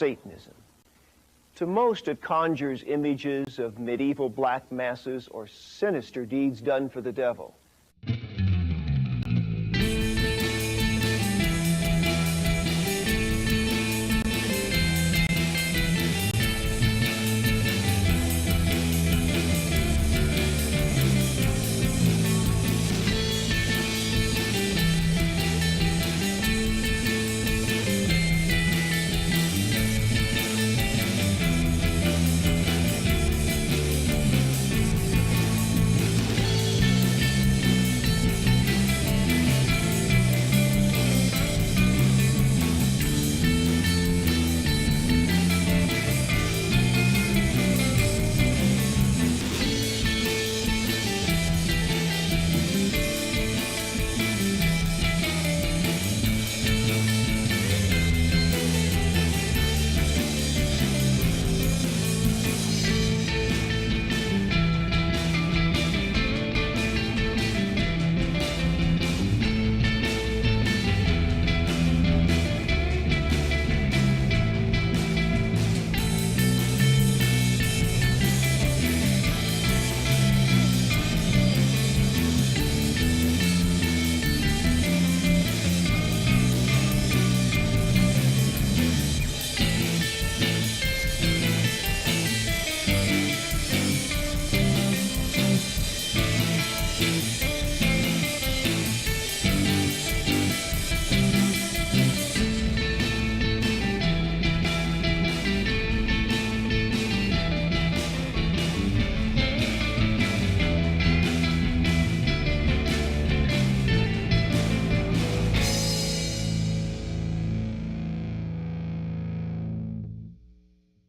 Satanism. To most, it conjures images of medieval black masses or sinister deeds done for the devil.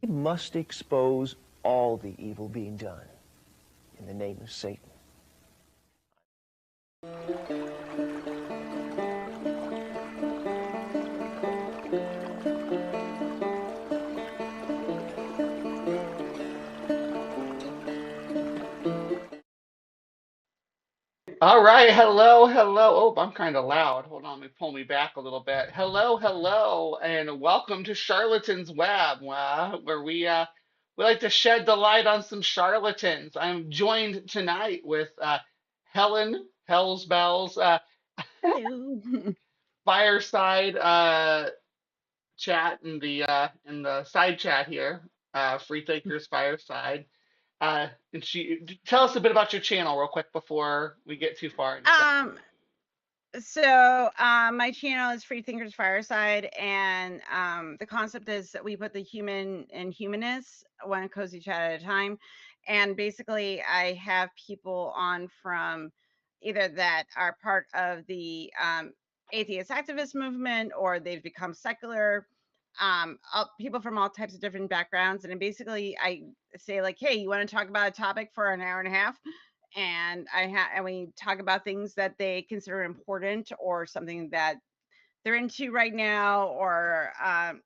Must expose all the evil being done in the name of Satan. All right, hello, hello. Oh, I'm kind of loud. Hold on, let me pull me back a little bit. Hello, hello, and welcome to Charlatan's Web, where we like to shed the light on some charlatans. I'm joined tonight with Helen Hell's Bells Hello. fireside chat in the side chat here, Free Thinkers Fireside. And tell us a bit about your channel real quick before we get too far into that. My channel is Free Thinkers Fireside, and the concept is that we put the human and humanists one cozy chat at a time. And basically, I have people on from either that are part of the atheist activist movement, or they've become secular. People from all types of different backgrounds, and then basically I say like, hey, you want to talk about a topic for an hour and a half? And we talk about things that they consider important or something that they're into right now, or and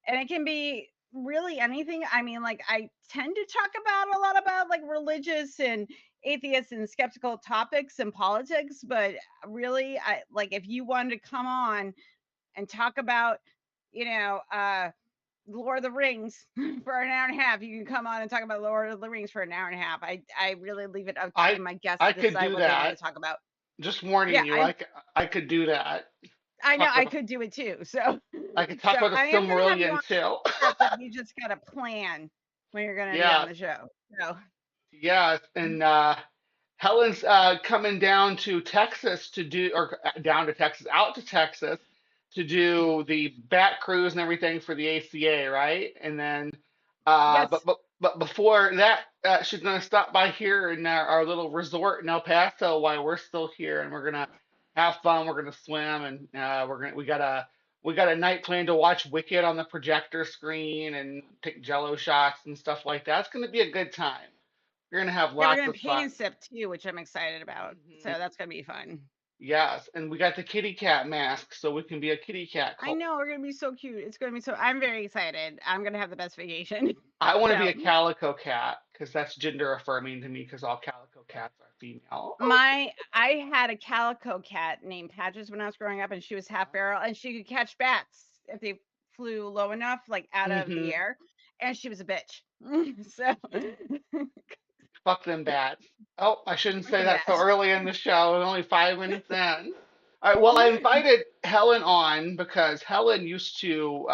it can be really anything. I mean, like, I tend to talk about a lot about like religious and atheist and skeptical topics and politics, but really, I like, if you wanted to come on and talk about, you know, Lord of the Rings for an hour and a half, you can come on and talk about Lord of the Rings for an hour and a half. I really leave it up to I my guests I to could decide do what they want that. to talk about. Just warning Yeah, you, I could do that. I know Talk I about could do it too. So I could so talk about I the am gonna have you on Silmarillion too. but you just gotta plan when you're gonna be on Yeah, the show. So yeah, and Helen's coming down to Texas to do, or down to Texas, out to Texas to do the bat cruise and everything for the ACA, right? And then, yes. but before that, she's gonna stop by here in our little resort in El Paso while we're still here, and we're gonna have fun. We're gonna swim, and we got a night planned to watch Wicked on the projector screen and take Jello shots and stuff like that. It's gonna be a good time. You're gonna have Yeah, we're lots gonna of fun. paint sip too, which I'm excited about. So Mhm. that's gonna be fun. Yes, and we got the kitty cat mask, so we can be a kitty cat I cult. know we're gonna be so cute. It's gonna be so I'm very excited. I'm gonna have the best vacation. I want to be So a calico cat because that's gender affirming to me because all calico cats are female. I had a calico cat named Patches when I was growing up, and she was half feral, and she could catch bats if they flew low enough, like out of the Mm-hmm. air, and she was a bitch. So Fuck them bats. Oh, I shouldn't fuck say the that so best. early in the show. We're only 5 minutes in. All right. Well, I invited Helen on because Helen used to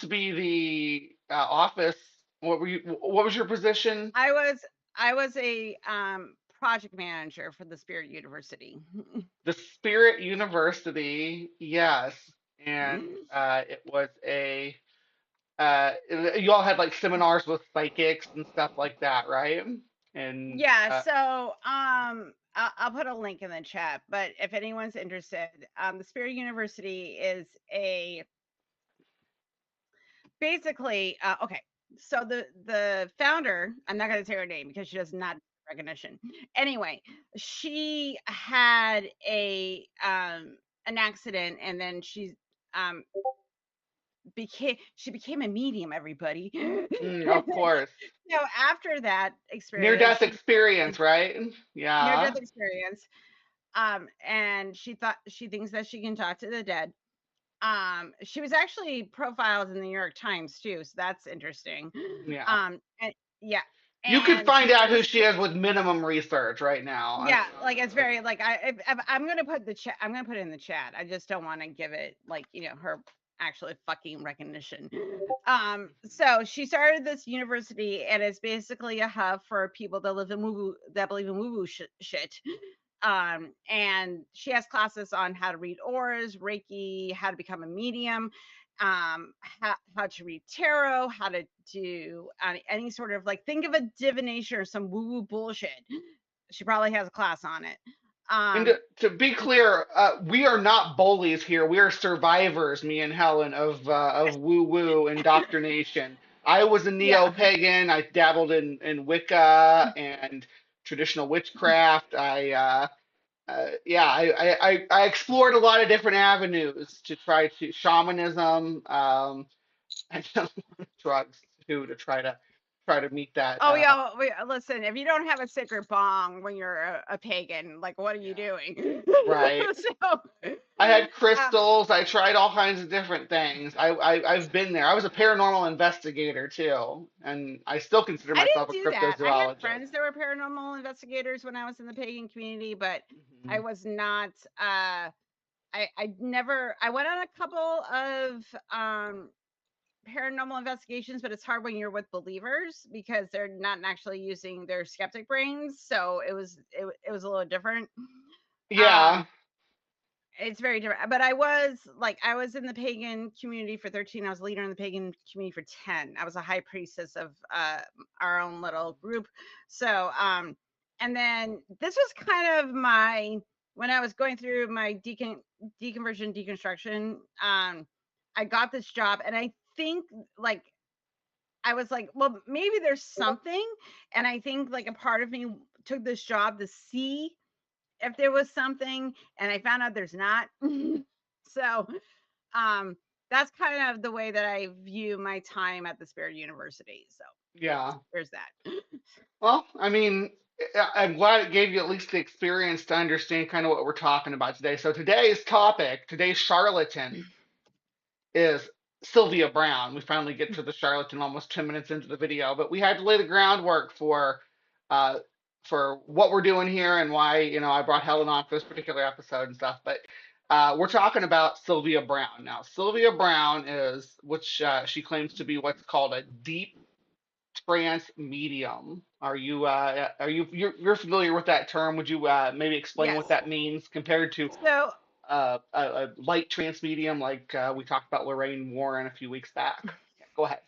be the office. What were you? What was your position? I was I was a project manager for the Spirit University. The Spirit University. Yes, and it was a you all had like seminars with psychics and stuff like that, right? And Yeah, so I'll put a link in the chat, but if anyone's interested, the Spirit University is a basically okay. So the founder, I'm not going to say her name because she does not recognition. Anyway, she had a an accident, and then um she became a medium, everybody. of course, So after that near experience, death she experience, right? near Yeah. death experience, and she thinks that she can talk to the dead. She was actually profiled in the New York Times too, so that's interesting. Yeah. And yeah, You could and find she out who was, she is with minimum research right now. yeah, like it's very like I'm gonna put the chat. I'm gonna put it in the chat. I just don't want to give it like her actually fucking recognition. So she started this university, and it's basically a hub for people that live in woo that believe in woo woo shit. And she has classes on how to read auras, Reiki, how to become a medium, how to read tarot, how to do any sort of like think of a divination or some woo woo bullshit. She probably has a class on it. And Um, to be clear, we are not bullies here. We are survivors, me and Helen, of woo woo indoctrination. I was a neo yeah. pagan. I dabbled in Wicca and traditional witchcraft. Yeah, I explored a lot of different avenues to try to shamanism, and drugs too to try to meet that. Oh yeah. Listen, if you don't have a sacred bong when you're a pagan, like what are you Yeah, doing? right. So, I had uh, crystals. I tried all kinds of different things. I've been there. I was a paranormal investigator too, and I still consider I myself a didn't do that. I had cryptozoologist. friends that were paranormal investigators when I was in the pagan community, but I Mhm. was not. I never. I went on a couple of paranormal investigations, but it's hard when you're with believers because they're not actually using their skeptic brains. So it was a little different. Yeah. Um, it's very different. But I was in the pagan community for 13. I was a leader in the pagan community for 10. I was a high priestess of our own little group. So and then this was kind of my when I was going through my deconversion deconstruction. I got this job, and I think like I was like, well, maybe there's something. And I think like a part of me took this job to see if there was something, and I found out there's not. So um that's kind of the way that I view my time at the Spirit University. So Yeah. there's that. Well, I mean, I'm glad it gave you at least the experience to understand kind of what we're talking about today. So today's topic, today's charlatan, is Sylvia Browne. We finally get to the charlatan almost 10 minutes into the video, but we had to lay the groundwork uh, for what we're doing here and why, I brought Helen on for this particular episode and stuff. But we're talking about Sylvia Browne. Now, Sylvia Browne is, which she claims to be what's called a deep trance medium. You're familiar with that term? Would you maybe explain what Yes. that means compared to So a light trance medium like we talked about Lorraine Warren a few weeks back? Yeah, go ahead.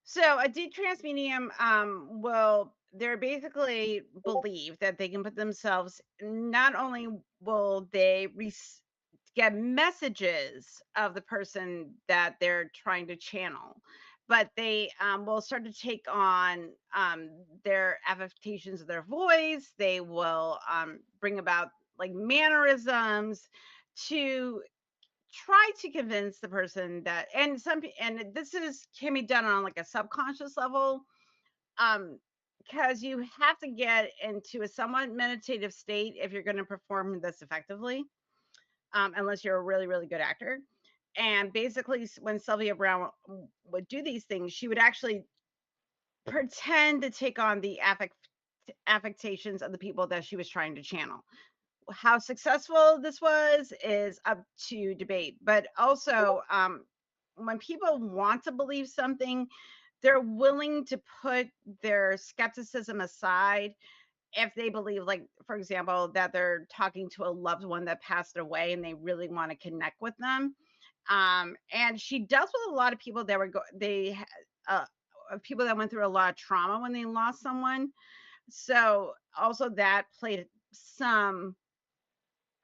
So a deep trance medium will they're basically believe that they can put themselves not only will they get messages of the person that they're trying to channel, but they will start to take on their affectations of their voice. They will bring about like mannerisms to try to convince the person that and this is can be done on like a subconscious level um because you have to get into a somewhat meditative state if you're going to perform this effectively unless you're a really really good actor And basically, when Sylvia Browne would do these things, she would actually pretend to take on the affectations of the people that she was trying to channel. How successful this was is up to debate. But also, when people want to believe something, they're willing to put their skepticism aside if they believe, like, for example, that they're talking to a loved one that passed away and they really want to connect with them. And she dealt with a lot of people that people that went through a lot of trauma when they lost someone. So also that played some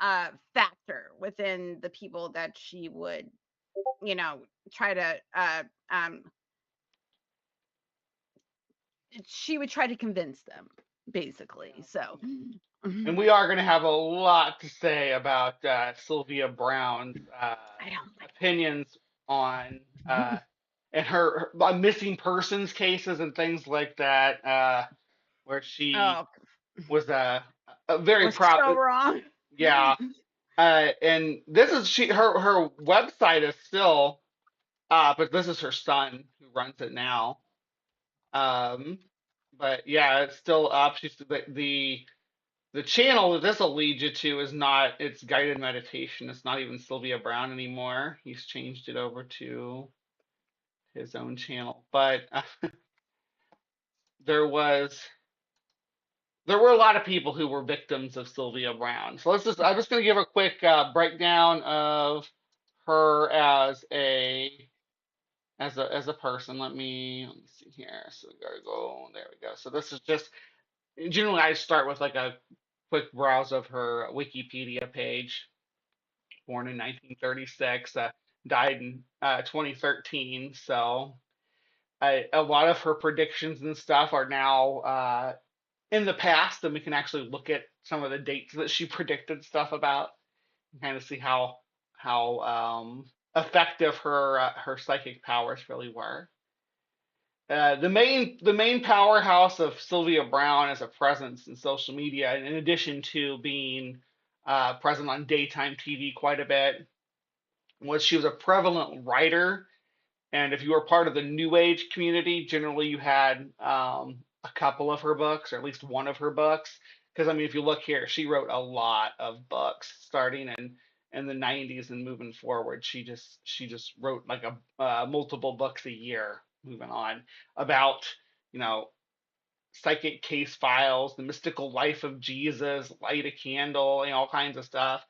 factor within the people that she would, you know, try to she would try to convince them, basically. So And we are going to have a lot to say about Sylvia Browne's I don't like opinions on and her missing persons cases and things like that, where she oh, was a very was proud, so wrong. yeah. And this is her website is still, but this is her son who runs it now. Um, but yeah, it's still up. She's the channel that this will lead you to is not, it's guided meditation. It's not even Sylvia Browne anymore. He's changed it over to his own channel. But there was there were a lot of people who were victims of Sylvia Browne. So I'm just going to give a quick breakdown of her as a person. Let me see here. So we gotta go. There we go. So this is just generally I start with like a quick browse of her Wikipedia page. Born in 1936, died in 2013. So a lot of her predictions and stuff are now in the past, and we can actually look at some of the dates that she predicted stuff about and kind of see how effective her psychic powers really were. The main powerhouse of Sylvia Browne as a presence in social media, in addition to being present on daytime TV quite a bit, was she was a prevalent writer. And if you were part of the New Age community, generally you had a couple of her books, or at least one of her books. Because I mean, if you look here, she wrote a lot of books starting in the 90s and moving forward. She just wrote like a multiple books a year moving on about, you know, psychic case files, the mystical life of Jesus, light a candle, you know, all kinds of stuff.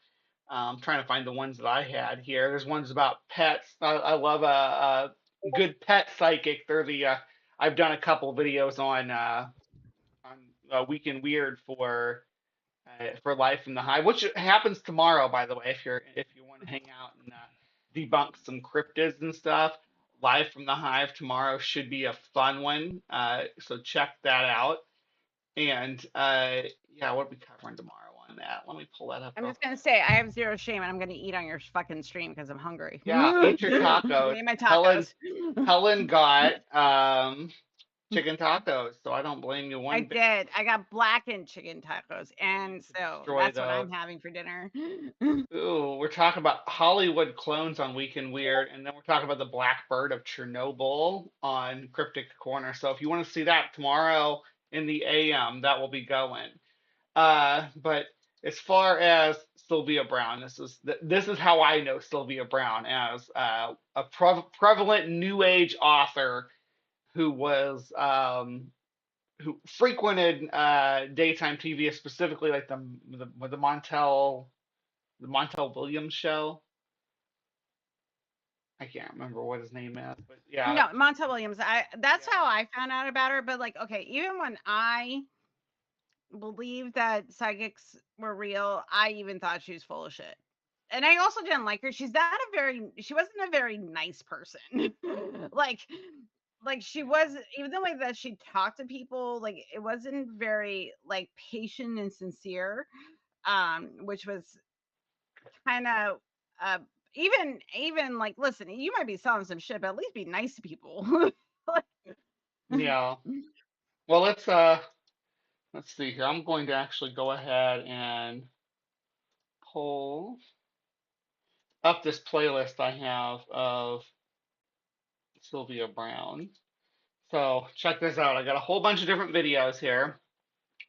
Trying to find the ones that I had here. There's ones about pets. I love a good pet psychic. They're the I've done a couple videos on Week in Weird for Life in the Hive, which happens tomorrow, by the way. If you want to hang out and debunk some cryptids and stuff, Live from the Hive tomorrow should be a fun one. So check that out. And yeah, what are we covering tomorrow on that? Let me pull that up I'm real just gonna quick. say I have zero shame, and I'm gonna eat on your fucking stream because I'm hungry. Yeah, eat your tacos. Made my Helen tacos. Helen got chicken tacos, so I don't blame you I one bit. did. I got blackened chicken tacos, You need and to so destroy that's what those. I'm having for dinner. Ooh, we're talking about Hollywood clones on Weekend Weird, and then we're talking about the Black Bird of Chernobyl on Cryptic Corner. So if you want to see that tomorrow in the AM, that will be going. But as far as Sylvia Browne, this is how I know Sylvia Browne as a prevalent New Age author who was who frequented daytime TV, specifically like the Montel Williams show. I can't remember what his name is, but yeah, No, Montel Williams. That's how yeah, I found out about her. But like, okay, even when I believed that psychics were real, I even thought she was full of shit. And I also didn't like her. She wasn't a very nice person. like like she was, even the way that she talked to people, like it wasn't very like patient and sincere. Which was kind of even like, listen, you might be selling some shit, but at least be nice to people. Like, yeah. Well, let's see here. I'm going to actually go ahead and pull up this playlist I have of Sylvia Browne. So check this out. I got a whole bunch of different videos here,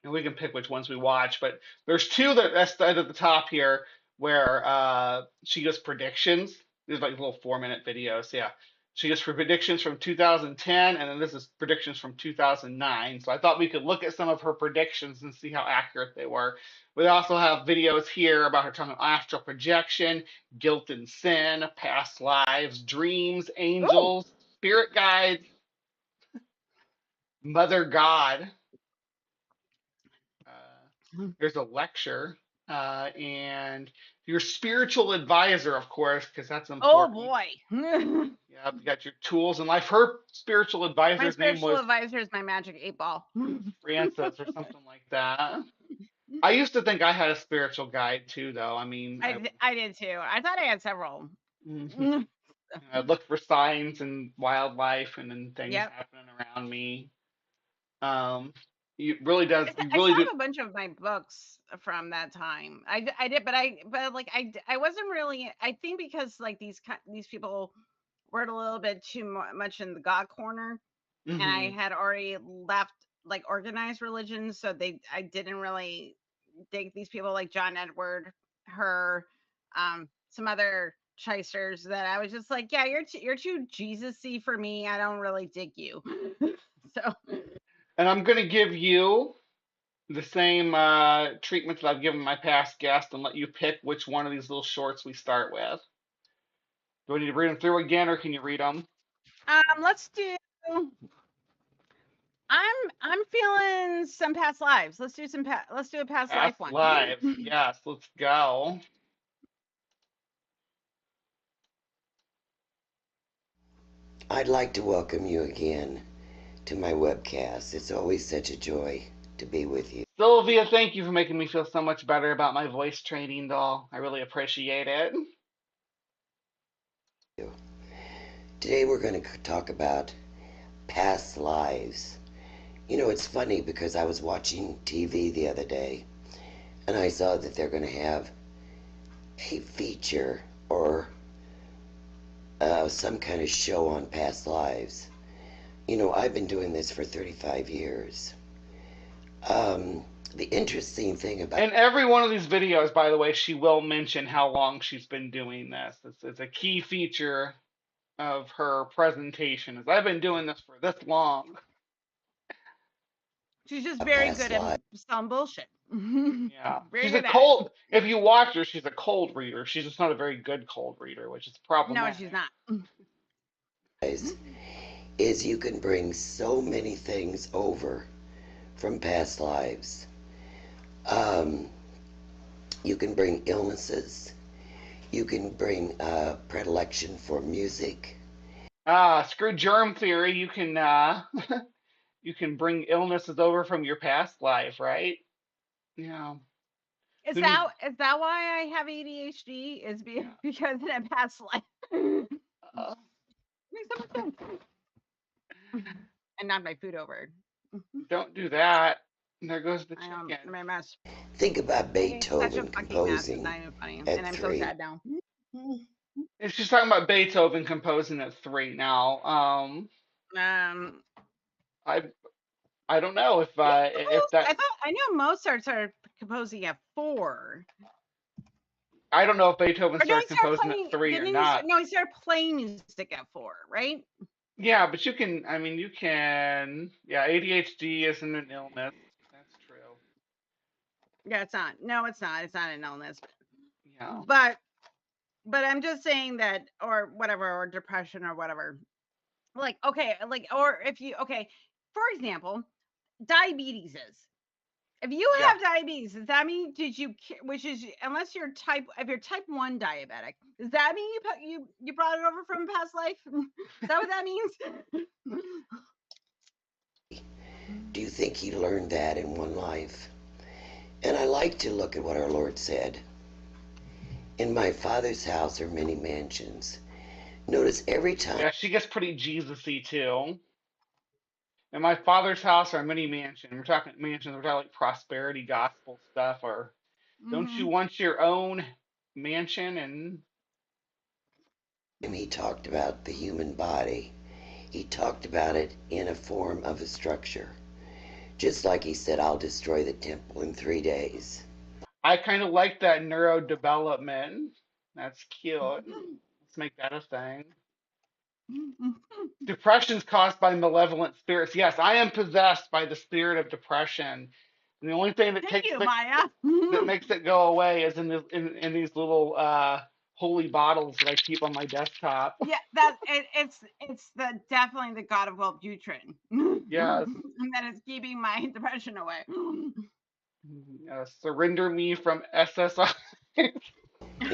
and we can pick which ones we watch. But there's two that's at the top here where she gives predictions. These are like little 4-minute videos. Yeah. She gives predictions from 2010, and then this is predictions from 2009. So I thought we could look at some of her predictions and see how accurate they were. We also have videos here about her talking astral projection, guilt and sin, past lives, dreams, Oh, angels, spirit guides, Mother God. There's a lecture, and your spiritual advisor, of course, because that's oh important. boy. Yeah, you got your tools in life. Her spiritual My advisor's name spiritual was advisor is my magic 8 ball. Francis or something like that. I used to think I had a spiritual guide too, though. I mean, I did too. I thought I had several. Mhm. I looked for signs and wildlife and then things Yep. happening around me. Um, you really does. You I really still do. have a bunch of my books from that time. I did, but like I wasn't really. I think because like these people were a little bit too much in the God corner, and I Hmm. had already left like organized religion, so I didn't really dig these people like John Edward, her, some other chysters that I was just like, yeah, you're too Jesus-y for me. I don't really dig you. So And I'm gonna give you the same treatment that I've given my past guest and let you pick which one of these little shorts we start with. Do I need to read them through again, or can you read them? let's do. I'm feeling some past lives. Let's do let's do a past life Past one. lives. Yes, let's go. I'd like to welcome you again to my webcast. It's always such a joy to be with you. Sylvia, thank you for making me feel so much better about my voice training, doll. I really appreciate it. Today we're going to talk about past lives. You know, it's funny because I was watching TV the other day and I saw that they're going to have a feature or some kind of show on past lives. You know, I've been doing this for 35 years. The interesting thing about In every one of these videos, by the way, she will mention how long she's been doing this. It's a key feature of her presentation. Is I've been doing this for this long. She's just very past good at lives, selling bullshit. Yeah, Very she's a good at cold. If you watch her, she's a cold reader. She's just not a very good cold reader, which is it. No, she's problematic. not. is you can bring so many things over from past lives. Um, you can bring illnesses. You can bring predilection for music. Screw germ theory. You can you can bring illnesses over from your past life, right? Yeah. Who need? Is that why I have ADHD? Yeah. Because in a past life. Uh, Makes so much sense. And knocked my food over. don't do that. And there goes the I chicken. my mess. Think about Making such a Beethoven fucking mess. It's composing not even funny, at and I'm so 3. sad now. And she's talking about Beethoven composing at 3 now. Um, I I don't know if I that thought I knew Mozart started composing at 4. I don't know if Beethoven Or no, he started started composing at playing. 3 or Didn't he? not. No, he started playing music at 4, right? Yeah, but you can. I mean, you can. Yeah, ADHD isn't an illness. That's true. Yeah, it's not. No, it's not. It's not an illness. Yeah. But I'm just saying that, or whatever, or depression or whatever. Like, okay, like, or if you, okay, for example, diabetes is. If you Yeah. have diabetes, does that mean which is unless you're if you're type 1 diabetic, does that mean you brought it over from past life? Is that what that means? Do you think he learned that in one life? And I like to look at what our Lord said. In my Father's house are many mansions. Notice every time Yeah, she gets pretty Jesus-y too. In my father's house are many mansions. We're talking mansions. We're talking like prosperity gospel stuff. Or don't you Hmm. want your own mansion? And And he talked about the human body. He talked about it in a form of a structure. Just like he said, I'll destroy the temple in 3 days. I kind of like that neurodevelopment. That's cute. Let's make that a thing. Depression's caused by malevolent spirits. Yes, I am possessed by the spirit of depression. And the only thing that Thank you, Maya. that makes it go away is in these little holy bottles that I keep on my desktop. Yeah, it's the definitely the god of Wellbutrin. Yes. And that is keeping my depression away. Surrender me from SSI. He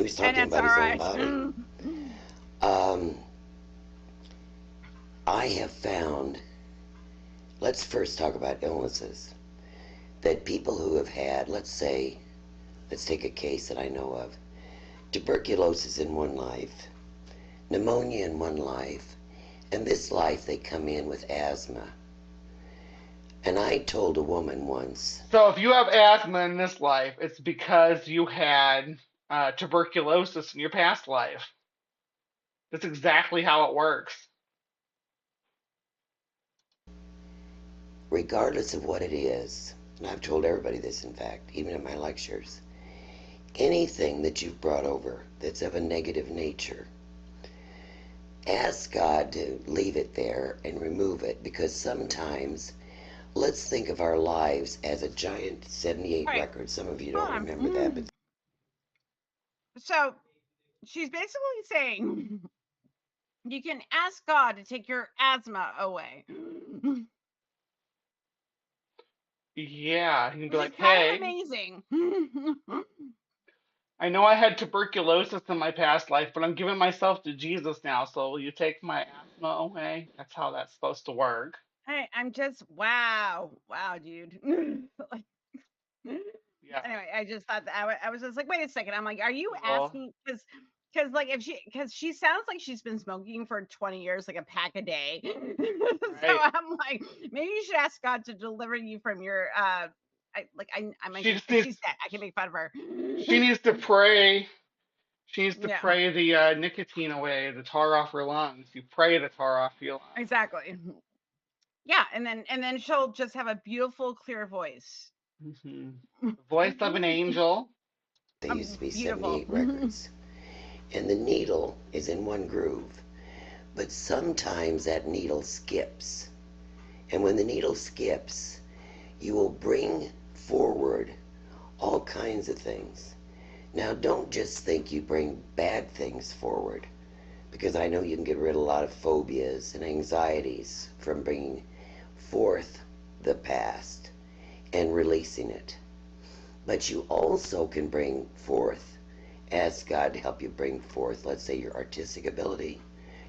was talking about his own body. I have found, let's first talk about illnesses, that people who have had, let's take a case that I know of, tuberculosis in one life, pneumonia in one life, and this life they come in with asthma. And I told a woman once. So if you have asthma in this life, it's because you had tuberculosis in your past life. That's exactly how it works. Regardless of what it is, and I've told everybody this, in fact, even in my lectures, anything that you've brought over that's of a negative nature, ask God to leave it there and remove it, because sometimes, let's think of our lives as a giant 78 record. Some of you don't remember that, but so she's basically saying you can ask God to take your asthma away. Yeah, he can be like, kind hey, of amazing. I know I had tuberculosis in my past life, but I'm giving myself to Jesus now, so will you take my asthma away? That's how that's supposed to work. I'm just wow, dude. Like, Yeah. Anyway, I just thought that I was just like, wait a second. I'm like, are you Well, asking? Because like because she sounds like she's been smoking for 20 years, like a pack a day. So right. I'm like, maybe you should ask God to deliver you from your I'm she's dead. I can make fun of her. She needs to pray. She needs to Yeah. pray the nicotine away, the tar off her lungs. You pray the tar off your lungs. Exactly. Yeah, and then she'll just have a beautiful, clear voice. The voice of an angel. they used to be 78 records. And the needle is in one groove. But sometimes that needle skips. And when the needle skips, you will bring forward all kinds of things. Now, don't just think you bring bad things forward, because I know you can get rid of a lot of phobias and anxieties from bringing forth the past and releasing it. But you also can bring forth, ask God to help you bring forth, let's say, your artistic ability,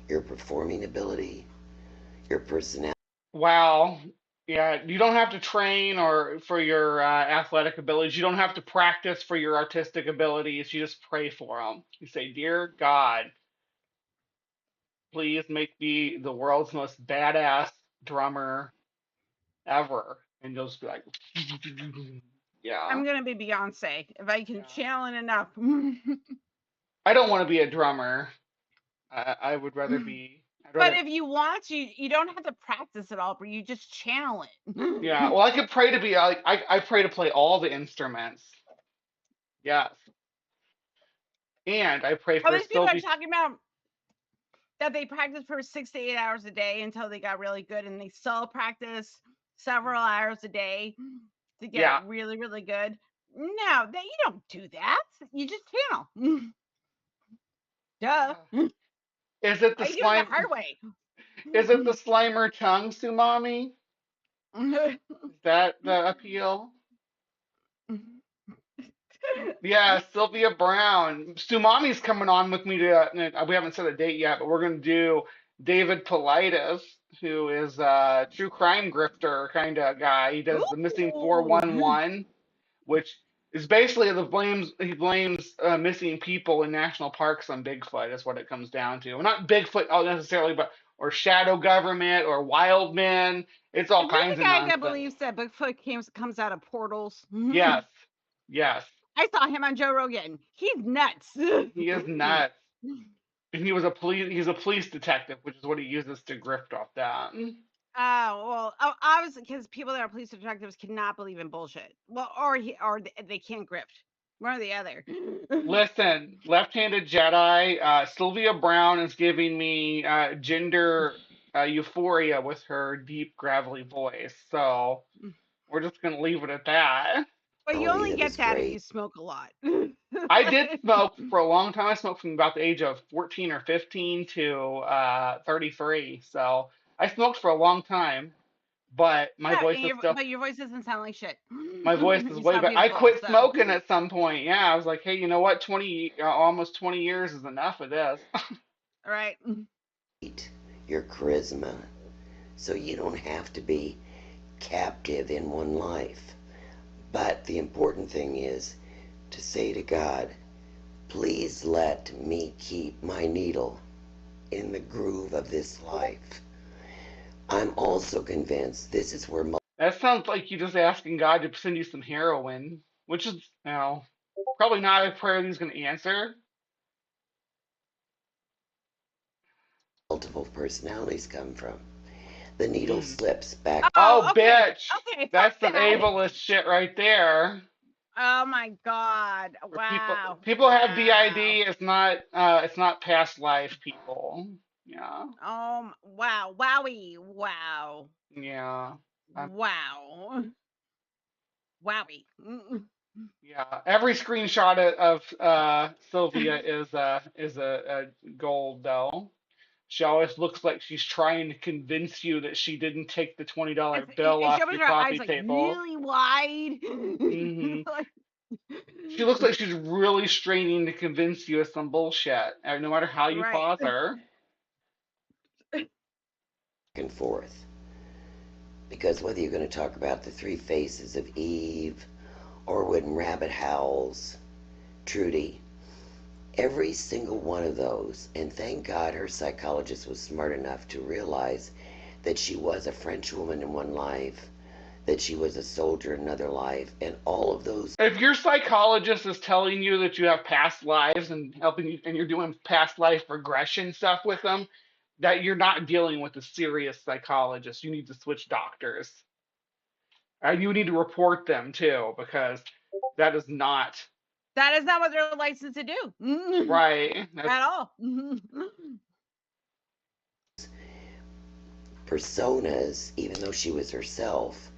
your performing ability, your personality. Wow. Yeah, you don't have to train or for your athletic abilities. You don't have to practice for your artistic abilities. You just pray for them. You say, "Dear God, please make me the world's most badass drummer ever." And you'll just be like, "Yeah." I'm gonna be Beyonce if I can channel it enough. I don't want to be a drummer. I would rather be. But if you want to, you don't have to practice it all, but you just channel it. Yeah, well, I could pray to be like I pray to play all the instruments. Yes. And I pray All for these people are Sylvia. talking about that they practice for 6 to 8 hours a day until they got really good, and they still practice several hours a day to get really, really good. No, you don't do that. You just channel. Duh. Is it the Why you doing slime? the hard way? Is it the Slimer tongue, Sumami? Is that the appeal? Yeah, Sylvia Browne. Sumami's coming on with me to. We haven't set a date yet, but we're gonna do David Paulides, who is a true crime grifter kind of guy. He does the Missing 411, which is basically he blames missing people in national parks on Bigfoot. Is what it comes down to. Well, not Bigfoot necessarily, but or shadow government or wild men. It's all kinds of nonsense. The guy that believes that Bigfoot comes out of portals. Yes, yes. I saw him on Joe Rogan. He's nuts. He is nuts. And he's a police detective, which is what he uses to grift off that. Oh well, obviously, because people that are police detectives cannot believe in bullshit. Well, or they can't grift. One or the other. Listen, left-handed Jedi, Sylvia Browne is giving me gender euphoria with her deep, gravelly voice. So we're just gonna leave it at that. But you only It was get that if great. you smoke a lot. I did smoke for a long time. I smoked from about the age of 14 or 15 to 33. So I smoked for a long time, but my Yeah, voice is still, but your voice doesn't sound like shit. my voice is You way sound better. I beautiful. quit So, smoking at some point. Yeah, I was like, hey, you know what? Almost 20 years is enough of this. all right. Your charisma. So you don't have to be captive in one life. But the important thing is to say to God, please let me keep my needle in the groove of this life. I'm also convinced this is where That sounds like you just asking God to send you some heroin, which is, probably not a prayer that he's going to answer. multiple personalities come from. The needle Mm. slips back. Oh, Oh, okay. bitch! Okay, fuck That's some that. ableist shit right there. Oh my god. For people, Wow. people have Wow. DID. It's not past life, people. Yeah, Wow. Wowie. Wow. yeah, Wow. Wowie. yeah. Every screenshot of Sylvia is a gold though. She always looks like she's trying to convince you that she didn't take the $20 bill She off opens your her eyes coffee like table. really wide. Hmm. Like, She looks like she's really straining to convince you of some bullshit, no matter how you right. pause her. And forth. Because whether you're going to talk about the three faces of Eve or when Rabbit howls, Trudy, every single one of those, and thank God her psychologist was smart enough to realize that she was a French woman in one life, that she was a soldier in another life, and all of those. If your psychologist is telling you that you have past lives and helping you, and you're doing past life regression stuff with them, that you're not dealing with a serious psychologist. You need to switch doctors. You need to report them too, because that is not That is not what they're licensed to do. right. At all. Personas, even though she was herself,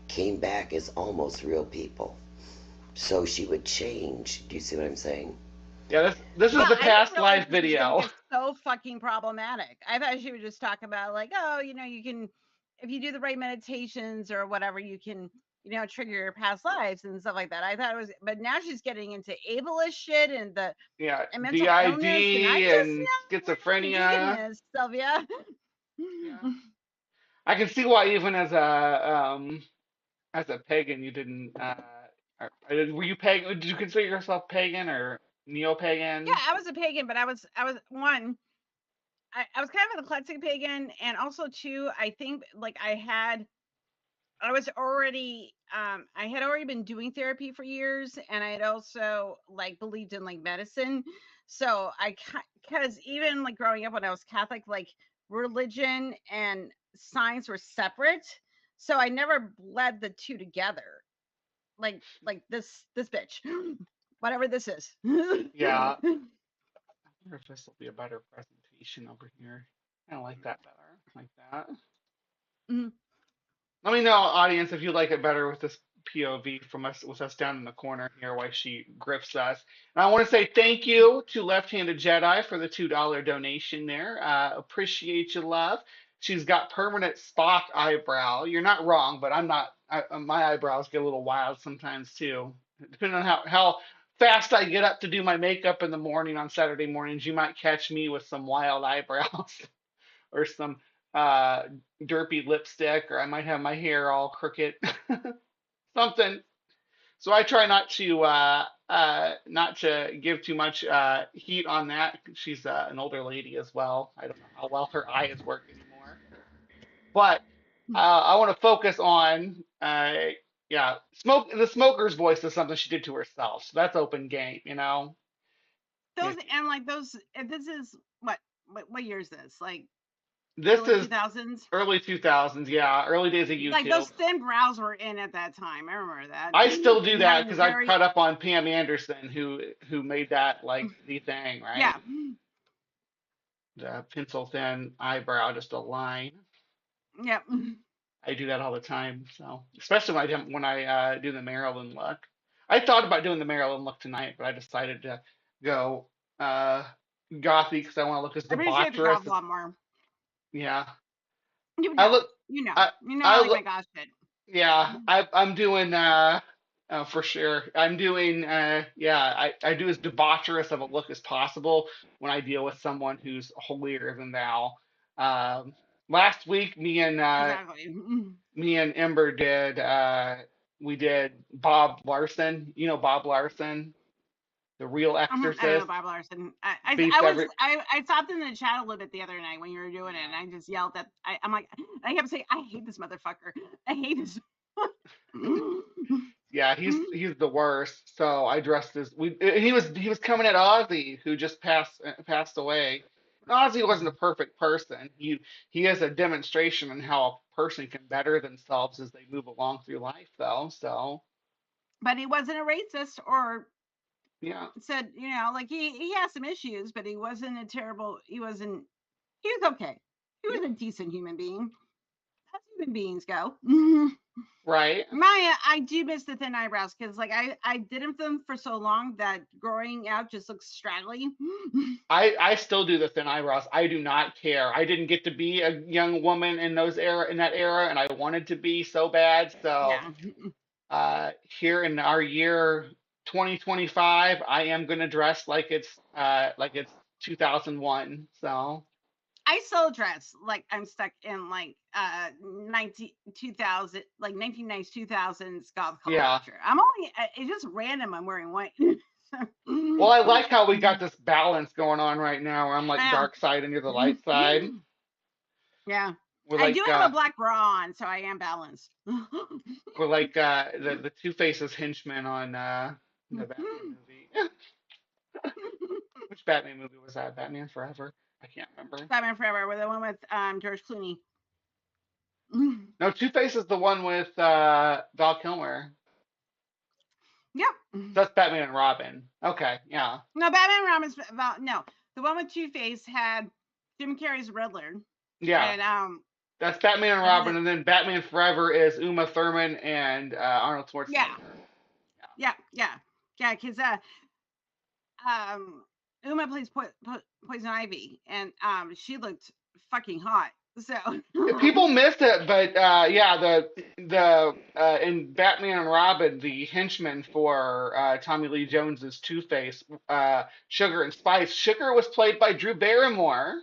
came back as almost real people. So she would change. Do you see what I'm saying? Yeah, this is Well, the I didn't past realize life this was gonna video. get so fucking problematic. I thought she would just talk about like, oh, you can, if you do the right meditations or whatever, you can, trigger your past lives and stuff like that. I thought it was, but now she's getting into ableist shit Yeah, and mental illness, and I'm DID just and not really digging schizophrenia. this, Sylvia. Yeah, I can see why even as a pagan you didn't. Were you pagan? Did you consider yourself pagan or Yeah, neo-pagan? I was a pagan, but I was one. I was kind of an eclectic pagan, and also too, I think like I had already been doing therapy for years, and I had also like believed in like medicine. So because even like growing up when I was Catholic, like religion and science were separate. So I never bled the two together. Like this bitch. Whatever this is. Yeah. I wonder if this will be a better presentation over here. I like that better. Like that. Mhm. Let me know, audience, if you like it better with this POV from us with us down in the corner here while she grifts us. And I want to say thank you to Left-Handed Jedi for the $2 donation there. Appreciate you, love. She's got permanent Spock eyebrow. You're not wrong, but I'm not. My eyebrows get a little wild sometimes too. Depending on how fast I get up to do my makeup in the morning on Saturday mornings, you might catch me with some wild eyebrows or some uh, derpy lipstick, or I might have my hair all crooked, something. So I try not to give too much heat on that. She's an older lady as well. I don't know how well her eyes work anymore, but I want to focus on yeah, the smoker's voice is something she did to herself. So that's open game. those and like those. This is what year is this? Like This early is 2000s. early 2000s, yeah, early days of Like YouTube. those thin brows were in at that time. I remember that. I still do And that having because I've very caught up on Pam Anderson, who made that like the thing, right? yeah. The pencil thin eyebrow, just a line. Yep. I do that all the time. So especially when I do the Maryland look. I thought about doing the Maryland look tonight, but I decided to go uh, gothy because I want to look as I appreciate the golf debaucherous. a lot more. Yeah, You I know. look. You know. I You know I I like look. my gosh shit. Yeah, I'm doing for sure. I'm doing yeah, I do as debaucherous of a look as possible when I deal with someone who's holier than thou. Um, Last week Exactly. me and Ember did we did Bob Larson. You know Bob Larson, the real I don't know exorcist, Bob Larson. beats every. I stopped in the chat a little bit the other night when you were doing it, and I just yelled at. I'm like, I kept saying, I hate this motherfucker. I hate this. Yeah, he's the worst. So I dressed as he was coming at Ozzy, who just passed away. And Ozzy wasn't a perfect person. He is a demonstration on how a person can better themselves as they move along through life, though. So But he wasn't a racist or yeah, said, like he has some issues, but he wasn't a terrible. He was okay. He was a decent human being. As human beings go. right. Maya, I do miss the thin eyebrows because like I did them for so long that growing out just looks straggly. I still do the thin eyebrows. I do not care. I didn't get to be a young woman in that era, and I wanted to be so bad. So Yeah. here in our year 2025, I am gonna dress like it's 2001. So I still dress like I'm stuck in like 2000 like 1990s 2000s goth yeah. culture. I'm only it's just random I'm wearing white. Well, I like how we got this balance going on right now, where I'm like Yeah. dark side and you're the light side. Yeah. We're I do like have a black bra on, so I am balanced. we're like the Two Faces henchmen on the Batman movie. Which Batman movie was that? Batman Forever? I can't remember. Batman Forever, with the one with George Clooney. No, Two Face is the one with Val Kilmer. Yep. That's Batman and Robin. Okay, yeah. No, Batman Robin's no. The one with Two Face had Jim Carrey's Riddler. Yeah. And that's Batman and Robin, and then Batman Forever is Uma Thurman and Arnold Schwarzenegger. Yeah. Because Uma plays Poison Ivy, and she looked fucking hot. So people missed it, but yeah, the in Batman and Robin, the henchman for Tommy Lee Jones's Two Face, Sugar and Spice. Sugar was played by Drew Barrymore.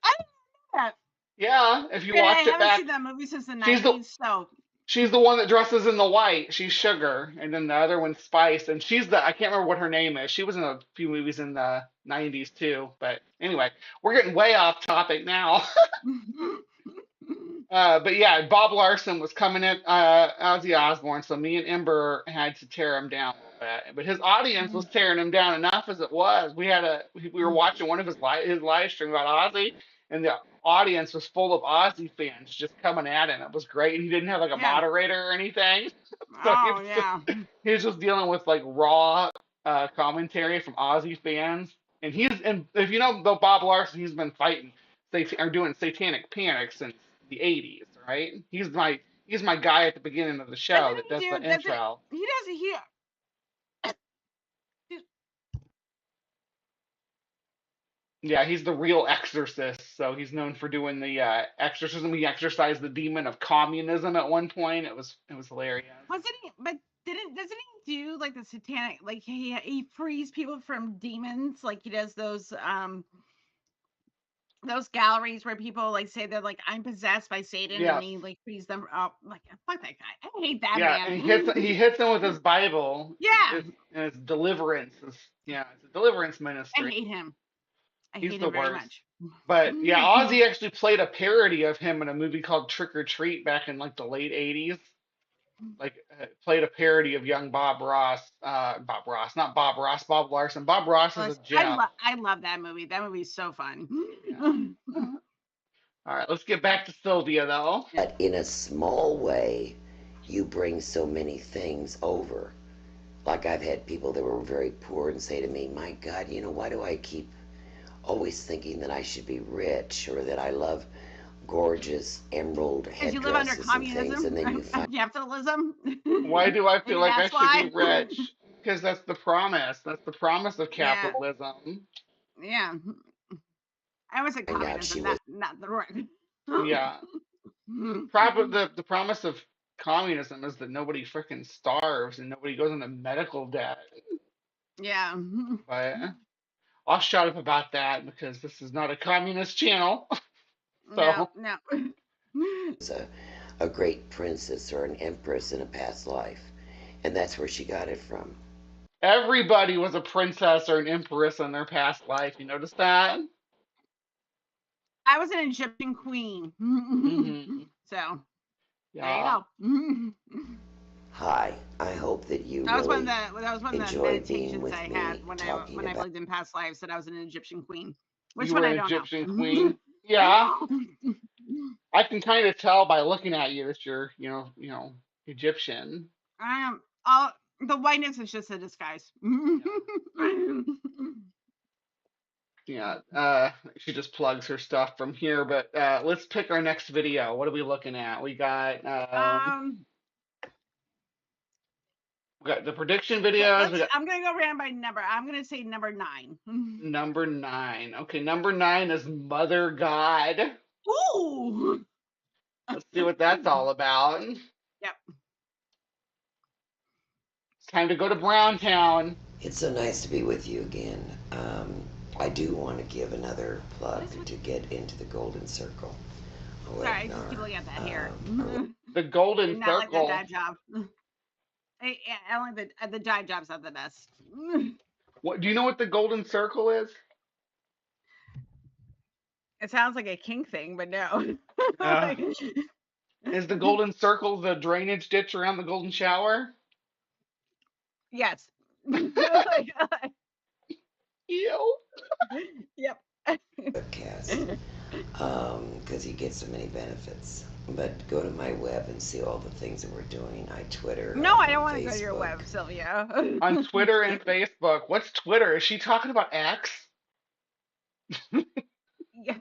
I didn't know that. Yeah, if you And watched I it back, haven't seen that movie since the 90s, so. She's the one that dresses in the white. She's Sugar, and then the other one's Spice, and I can't remember what her name is. She was in a few movies in the 90s too. But anyway, we're getting way off topic now. But yeah, Bob Larson was coming at Ozzy Osbourne, so me and Ember had to tear him down a little bit. But his audience was tearing him down enough as it was. We were watching one of his live stream about Ozzy, and the audience was full of Ozzy fans just coming at him. It was great, and he didn't have like a moderator or anything. So he was just dealing with like raw commentary from Ozzy fans. And if you know Bob Larson, he's been fighting are doing Satanic Panic since the 80s, right? He's my guy at the beginning of the show that does the intro. Yeah, he's the real exorcist. So he's known for doing the exorcism. He exorcised the demon of communism at one point. It was hilarious. Wasn't he? But doesn't he do like the satanic? Like he frees people from demons. Like he does those galleries where people like say they're like I'm possessed by Satan, and he like frees them up. Like fuck that guy. I hate that man. And he hits them with his Bible. Yeah. And it's deliverance. It's a deliverance ministry. I hate him. He's hate the him very worst. much. But yeah, Ozzy actually played a parody of him in a movie called Trick or Treat back in like the late 80s. like played a parody of young Bob Ross. Bob Ross, not Bob Ross. Bob Larson. Bob Ross is a gem. I love that movie. That movie's so fun. Yeah. All right, let's get back to Sylvia though. But in a small way, you bring so many things over. Like I've had people that were very poor and say to me, my God, why do I keep always thinking that I should be rich or that I love gorgeous emerald Because you live under headdresses and things, communism, and then you find capitalism. Why do I feel Maybe like I that's should why. be rich? Because that's the promise. That's the promise of Yeah, capitalism. yeah. I always said out she communism, was not the word. Yeah. The promise of communism is that nobody freaking starves and nobody goes into medical debt. Yeah. But I'll shut up about that because this is not a communist channel. No, So no. a great princess or an empress in a past life. And that's where she got it from. everybody was a princess or an empress in their past life. You notice that? I was an Egyptian queen. Hmm. So there you Yeah. go. Hi, I hope that you That was one really of the enjoy being meditations with I me had when talking I've about. lived in past lives, that I was an Egyptian queen. Which You one were I an don't Egyptian know. queen. Yeah. I can kind of tell by looking at you that you're, Egyptian. All the whiteness is just a disguise. Yeah. She just plugs her stuff from here, but let's pick our next video. What are we looking at? um, We got the prediction videos. We got I'm gonna go around by number. I'm gonna say number 9. number 9. Okay, number 9 is Mother God. Ooh. Let's see what that's all about. It's Yep. time to go to Browntown. It's so nice to be with you again. I do want to give another plug to get into the Golden Circle Sorry, I just webinar. keep looking at that hair. The Golden And not like that Circle. dye job. I don't like the dye job's not the best. What do you know what the Golden Circle is? It sounds like a kink thing, but no. Uh, is the Golden Circle the drainage ditch around the Golden Shower? Yes. Ew. Yep. Webcast because you get so many benefits. But go to my web and see all the things that we're doing. I Twitter. No, I don't on want to go to your Facebook. web, Sylvia. On Twitter and Facebook. What's Twitter? Is she talking about X? Yeah.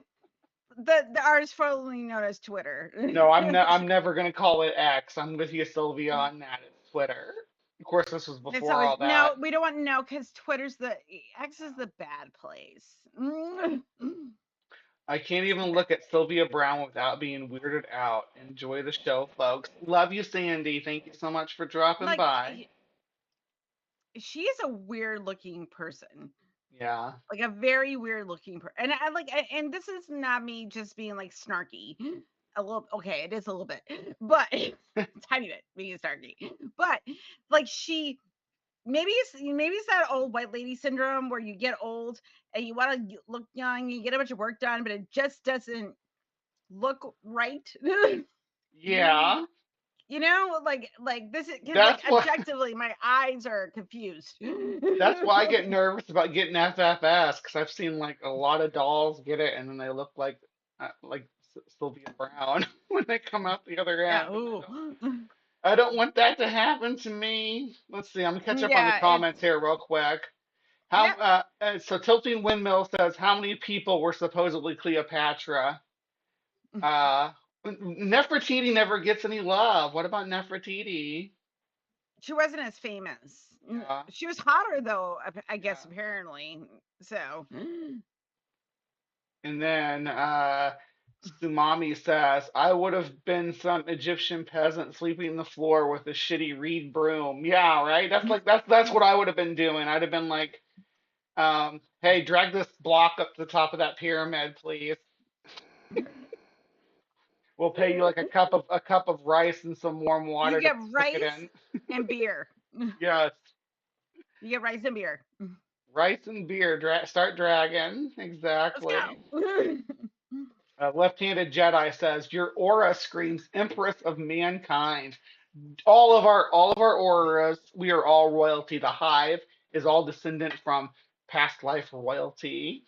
The artist formerly known as Twitter. No, I'm never gonna call it X. I'm with you, Sylvia, on that. It's Twitter. Of course, this was It's before always all no. that. We don't want to know because Twitter's the X is the bad place. I can't even look at Sylvia Browne without being weirded out. Enjoy the show, folks. Love you, Sandy. Thank you so much for dropping Like by. she is a weird looking person. Yeah. Like a very weird looking person. And I like, and this is not me just being like snarky. A little, okay, it is a little bit, but tiny bit being snarky. But like maybe it's that old white lady syndrome where you get old and you want to look young, you get a bunch of work done, but it just doesn't look right. Yeah. Like this is because like That's why objectively my eyes are confused. that's why I get nervous about getting FFS because I've seen like a lot of dolls get it and then they look like Sylvia Browne when they come out the other Yeah. end. Ooh. I don't want that to happen to me. Let's see. I'm gonna catch up on the Yeah. comments here real quick. Yep. So Tilting Windmill says how many people were supposedly Cleopatra? Uh, Nefertiti never gets any love. What about Nefertiti? She wasn't as famous. Yeah, She was hotter though, I yeah. guess apparently. So And then Sumami says, I would have been some Egyptian peasant sleeping the floor with a shitty reed broom. Yeah, right? That's what I would have been doing. I'd have been like, hey, drag this block up to the top of that pyramid, please. We'll pay you like a cup of rice and some warm you water to get stick it rice in. and beer. Yes. You get rice and beer. Rice and beer. Start dragging. Let's Exactly. go. Left-handed Jedi says, your aura screams Empress of Mankind. all of our auras, we are all royalty. The Hive is all descendant from past life royalty.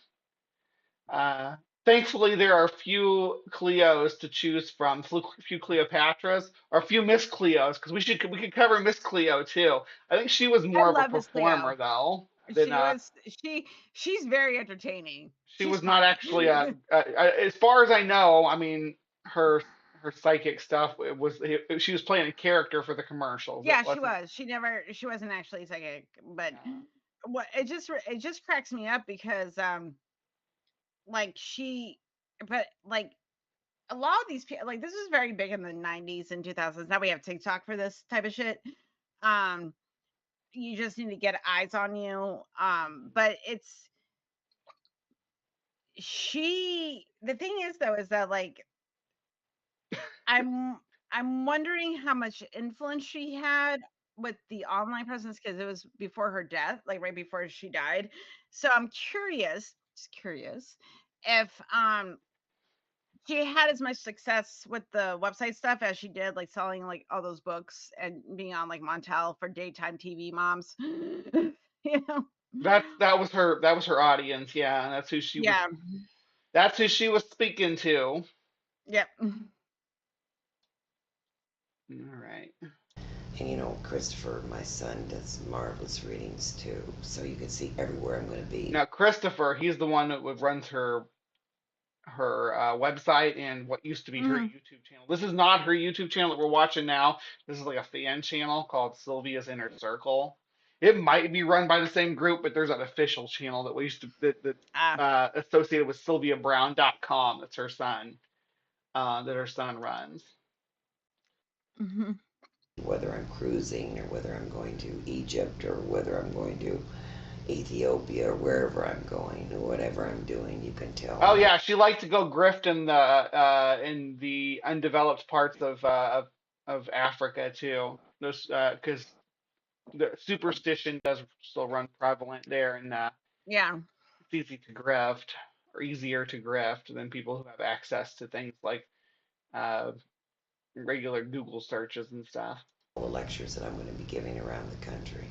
Uh, Thankfully, there are a few Cleos to choose from, a few Cleopatras, or a few Miss Cleos, because we could cover Miss Cleo too. I think she was I more of a love Miss performer Cleo. though than She was she's very entertaining. she She's was not funny. actually as far as I know. I mean, her psychic stuff she was playing a character for the commercials. It Yeah, she wasn't. was. She wasn't actually psychic, but Yeah. what it just cracks me up because like she but like a lot of these people, like, this was very big in the 90s and 2000s. Now we have TikTok for this type of shit. Um you just need to get eyes on you. But it's she the thing is though is that like I'm I'm wondering how much influence she had with the online presence because it was before her death, like right before she died. So I'm curious, just curious, if she had as much success with the website stuff as she did like selling like all those books and being on like Montel for daytime TV moms. you know? That was her audience. Yeah, and Yeah. that's who she was speaking to. Yep. All right. And you know, Christopher, my son, does marvelous readings too. So you can see everywhere I'm going to be. Now Christopher, he's the one that runs her website and what used to be her Mhm. YouTube channel. This is not her YouTube channel that we're watching now. This is like a fan channel called Sylvia's Inner Circle. It might be run by the same group, but there's an official channel that we used to that Ah. associated with SylviaBrowne.com. That's her son. That her son runs. Mhm. Whether I'm cruising or whether I'm going to Egypt or whether I'm going to Ethiopia or wherever I'm going or whatever I'm doing, you can tell Oh me. yeah, she liked to go grift in the undeveloped parts of Africa too. Those because the superstition does still run prevalent there, and Yeah. it's easy to grift or easier to grift than people who have access to things like uh, regular Google searches and stuff. The lectures that I'm going to be giving around the country.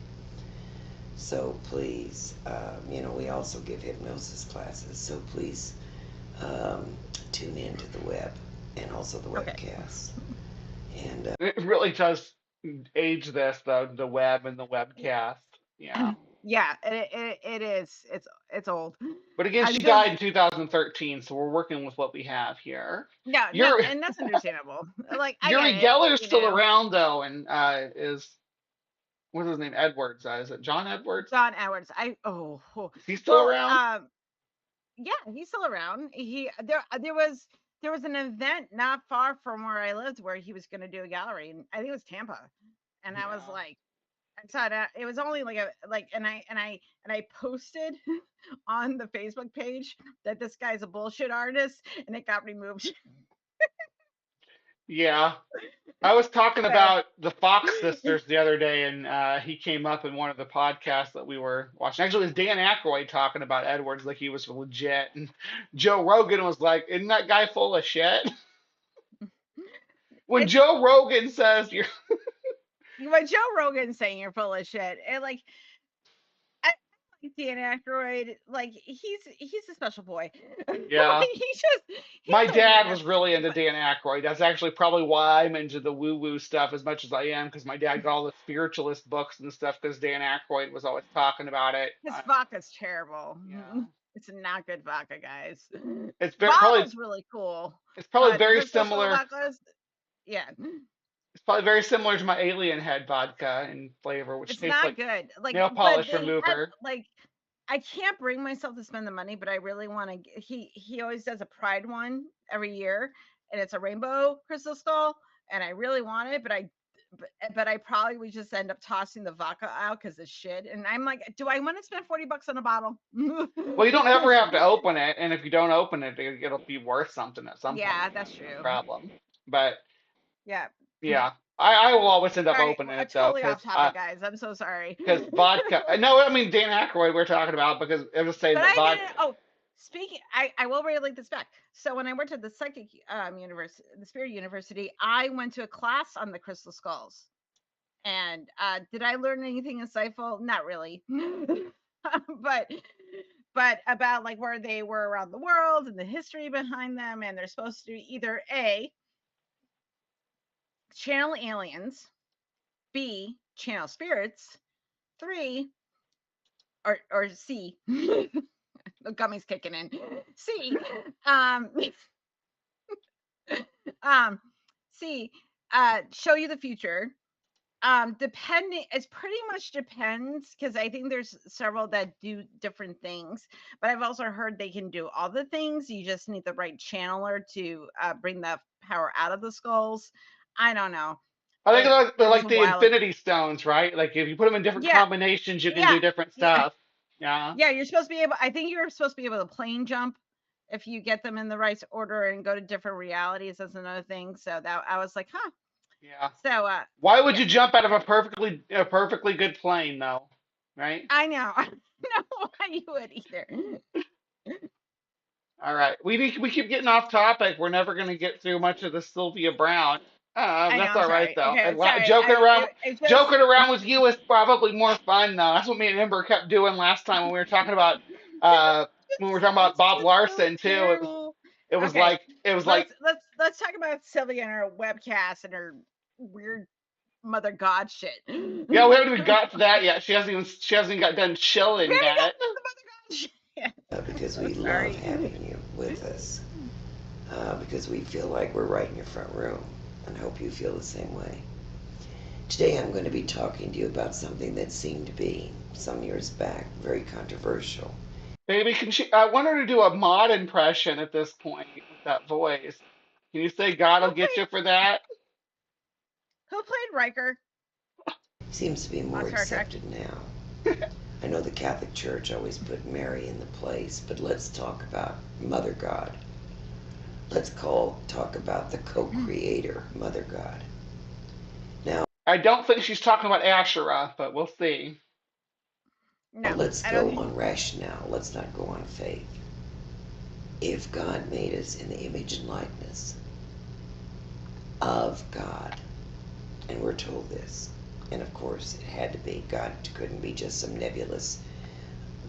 So please, you know, we also give hypnosis classes. So please tune into the web and also the Okay. webcast. And It really does age this though, the web and the webcast. Yeah. Yeah, it is. It's old. But again, I'm she died in just 2013, so we're working with what we have here. no, no, Yuri, and that's understandable. Like I get Yuri it, Geller's you still know. around though, and is what's his name? Edwards. Is it John Edwards? John Edwards. Is he still Well, around? yeah, he's still around. There was an event not far from where I lived where he was going to do a gallery, and I think it was Tampa, and I was Yeah. like, I saw that it was only like a like, and I posted on the Facebook page that this guy's a bullshit artist, and it got removed. Yeah. I was talking So about the Fox sisters the other day, and he came up in one of the podcasts that we were watching. Actually, it was Dan Aykroyd talking about Edwards like he was legit, and Joe Rogan was like, "Isn't that guy full of shit?" When it's Joe Rogan says you're, what Joe Rogan's saying. You're full of shit, and like I like Dan Aykroyd. Like he's a special boy. Like yeah. he's My so dad weird. was really into But Dan Aykroyd. That's actually probably why I'm into the woo-woo stuff as much as I am, because my dad got all the spiritualist books and stuff because Dan Aykroyd was always talking about it. his vodka's terrible. Yeah. It's not good vodka, guys. It's probably Bottle's really cool, it's probably but the very crystal similar. vodkas, yeah, It's probably very similar to my Alien Head vodka in flavor, which it's tastes not like good. Like, nail but polish they had remover. like I can't bring myself to spend the money, but I really want to. He always does a Pride one every year, and it's a rainbow crystal skull, and I really want it, but I probably would just end up tossing the vodka out because it's shit. And I'm like, do I want to spend $40 on a bottle? Well, you don't ever have to open it, and if you don't open it, it'll be worth something at some point. Yeah, that's No true. problem. But Yeah. yeah, I will always end up Sorry, opening it though, totally off topic, guys. I'm so sorry. because vodka. No, I mean Dan Aykroyd we're talking about because I was saying But that I vodka. didn't. Oh, Speaking, I will relate this back. So when I worked at the psychic university, the spirit university, I went to a class on the crystal skulls. And did I learn anything insightful? Not really. but but about like where they were around the world and the history behind them, and they're supposed to either A, channel aliens, B, channel spirits, 3, or C, the gummy's kicking in. C, um, C, show you the future. Depending, it's pretty much depends, because I think there's several that do different things, but I've also heard they can do all the things. You just need the right channeler to bring the power out of the skulls. I don't know. I think they're It was like a the while ago. Infinity Stones, right? Like if you put them in different Yeah, combinations, you can yeah, do different yeah, stuff. Yeah. yeah. You're supposed to be able. I think you're supposed to be able to plane jump if you get them in the right order and go to different realities. That's another thing. So that I was like, huh. Yeah. So Why would yeah, you jump out of a perfectly good plane though? Right? I know. I don't know why you would either. All right. We keep getting off topic. We're never gonna get through much of the Sylvia Browne. I know. That's I'm all right sorry. though. Okay, And sorry. joking around It just joking around with you is probably more fun though. That's what me and Ember kept doing last time when we were talking about uh it's Bob just so Larson too. terrible. It was Okay, like it was like let's talk about Sylvia and her webcast and her weird mother god shit. yeah, we we haven't even got to that yet. She hasn't got done chilling haven't got yet. to the mother god shit yet. Because I'm we love sorry. having you with us. Because we feel like we're right in your front room, and hope you feel the same way. Today I'm going to be talking to you about something that seemed to be, some years back, very controversial. Baby, I want her to do a mod impression at this point with that voice. Can you say Who God'll get played you for that? who played Riker Seems to be on more Star Trek? accepted now. I know the Catholic Church always put Mary in the place, but let's talk about Mother God. Let's talk about the co-creator, Mother God. Now, I don't think she's talking about Asherah, but we'll see. No, let's I don't go think. on rationale. Let's not go on faith. If God made us in the image and likeness of God, and we're told this, and of course it had to be, God couldn't be just some nebulous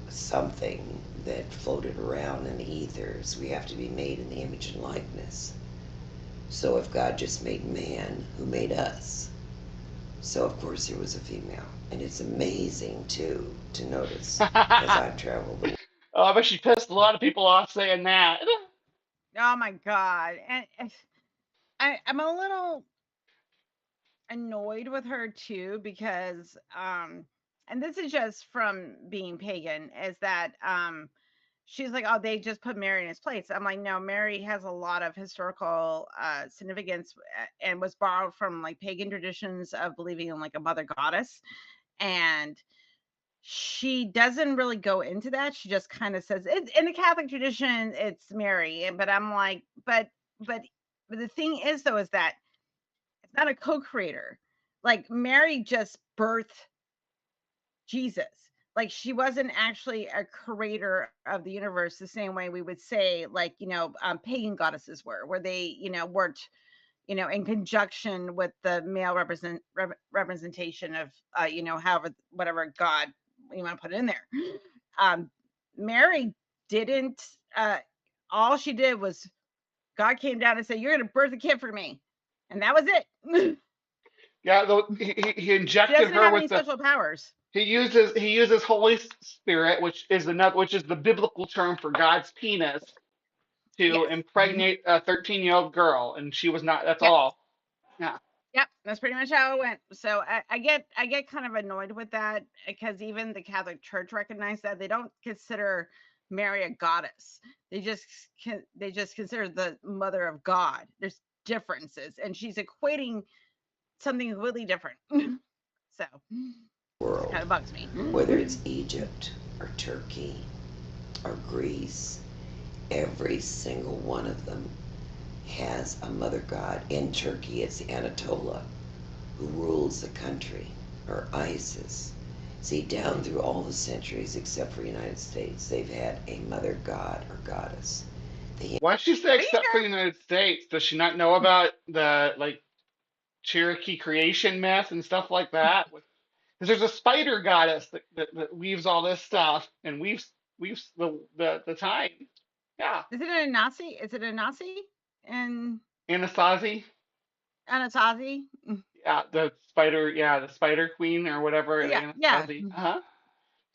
something that floated around in the ethers. We have to be made in the image and likeness. So if God just made man, who made us? So of course there was a female. And it's amazing too to notice as Oh, I've traveled the I bet she pissed a lot of people off saying that. Oh my god, and I'm a little annoyed with her too, because and this is just from being pagan, is that she's like, oh, they just put Mary in his place. I'm like, no, Mary has a lot of historical significance, and was borrowed from like pagan traditions of believing in like a mother goddess. And she doesn't really go into that. She just kind of says it's in the Catholic tradition, it's Mary. But I'm like, but but the thing is though, is that it's not a co-creator. Like Mary just birthed Jesus. Like she wasn't actually a creator of the universe the same way we would say, like, pagan goddesses were, where they, weren't, in conjunction with the male representation of, however, whatever God you want to put in there. Um, Mary didn't, all she did was God came down and said, you're going to birth a kid for me. And that was it. Yeah, he She injected doesn't her have with any the special powers. he uses Holy Spirit, which is the biblical term for God's penis, to Yes. impregnate a 13-year-old girl, and she was not. That's Yes. all. Yeah. Yep, that's pretty much how it went. So I get kind of annoyed with that, because even the Catholic Church recognized that they don't consider Mary a goddess. They just consider the mother of God. There's differences, and she's equating something really different. So world, kind of bugs me. whether it's Egypt or Turkey or Greece, every single one of them has a mother god. In Turkey, it's the Anatolia who rules the country, or Isis. See, down through all the centuries, except for the United States, they've had a mother god or goddess. Why'd she say Are you except for sure? the United States? Does she not know about the like Cherokee creation myth and stuff like that? Because there's a spider goddess that weaves all this stuff and weaves the time. Yeah, Is it a Nazi? Is it a Nazi? And Anasazi. Anasazi? Yeah, the spider queen or whatever, the Yeah, yeah. Anasazi. Uh-huh.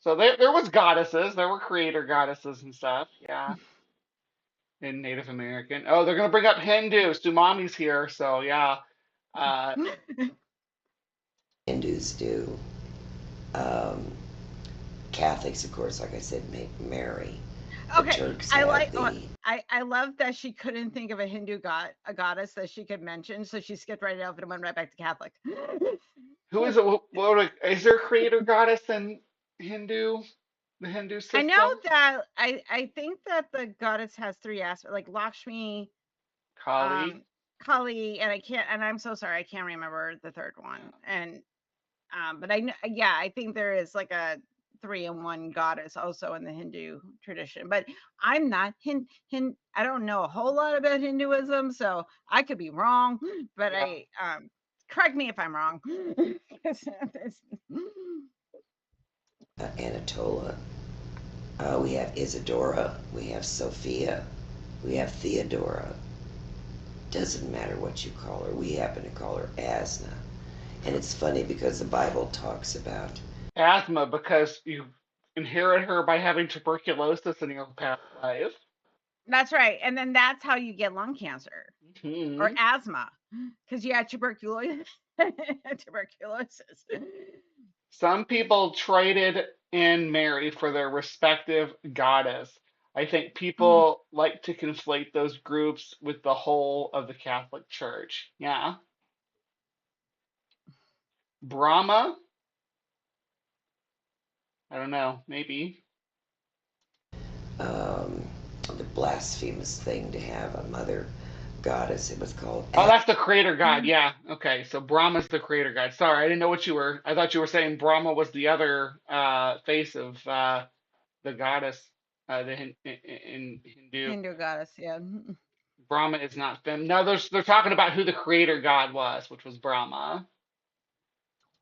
So there was goddesses, there were creator goddesses and stuff. Yeah, in Native American. Oh, they're gonna bring up Hindu. Sumami's here, so yeah. Uh, Hindus do. Um, Catholics, of course, like I said, make Mary. The Okay, Turks I have like. the I love that she couldn't think of a Hindu a goddess that she could mention, so she skipped right over and went right back to Catholic. who is it? Is there a creator goddess in the Hindu I know system? that I think that the goddess has three aspects, like Lakshmi, Kali. um, Kali, and I'm so sorry, I can't remember the third one. Yeah. And but yeah, I think there is like a 3-in-1 goddess also in the Hindu tradition. But I'm not I don't know a whole lot about Hinduism, so I could be wrong. But Yeah. I correct me if I'm wrong. Anatolia. We have Isadora. We have Sophia. We have Theodora. Doesn't matter what you call her. We happen to call her Asna. And it's funny because the Bible talks about Asthma because you inherit her by having tuberculosis in your past life. That's right. And then that's how you get lung cancer or Hmm. asthma because you had tuberculosis. Tuberculosis. Some people traded in Mary for their respective goddess. I think people like to conflate those groups with the whole of the Catholic Church. Yeah. Brahma? I don't know. Maybe. um, the blasphemous thing to have a mother goddess. It was called Oh, that's the creator god. Yeah. Okay. So Brahma's the creator god. Sorry, I didn't know what you were. I thought you were saying Brahma was the other face of the goddess in Hindu. Hindu goddess, yeah. Brahma is not fem. No, they're talking about who the creator god was, which was Brahma.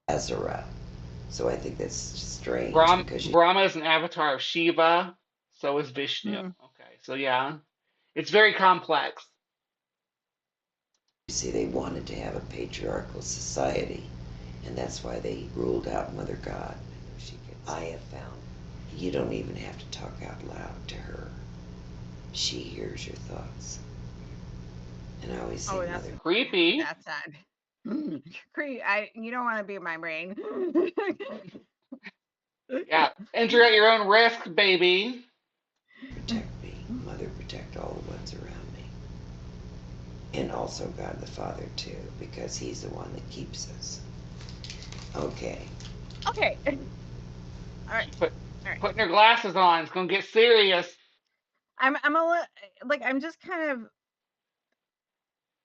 Azara. So I think that's strange because you Brahma is an avatar of Shiva. So is Vishnu. Mm. Okay. So yeah, it's very complex. see they wanted to have a patriarchal society, and that's why they ruled out Mother God. I have found you don't even have to talk out loud to her. She hears your thoughts. And I always say, Oh, that's Mother, Creepy. that's sad. You don't want to be in my brain. Yeah. Enter at your own risk, baby. protect me. Mother, protect all the ones around me. And also God the Father, too, because He's the one that keeps us. Okay. Okay. All right. Put All right. putting your glasses on. It's gonna get serious. I'm like I'm just kind of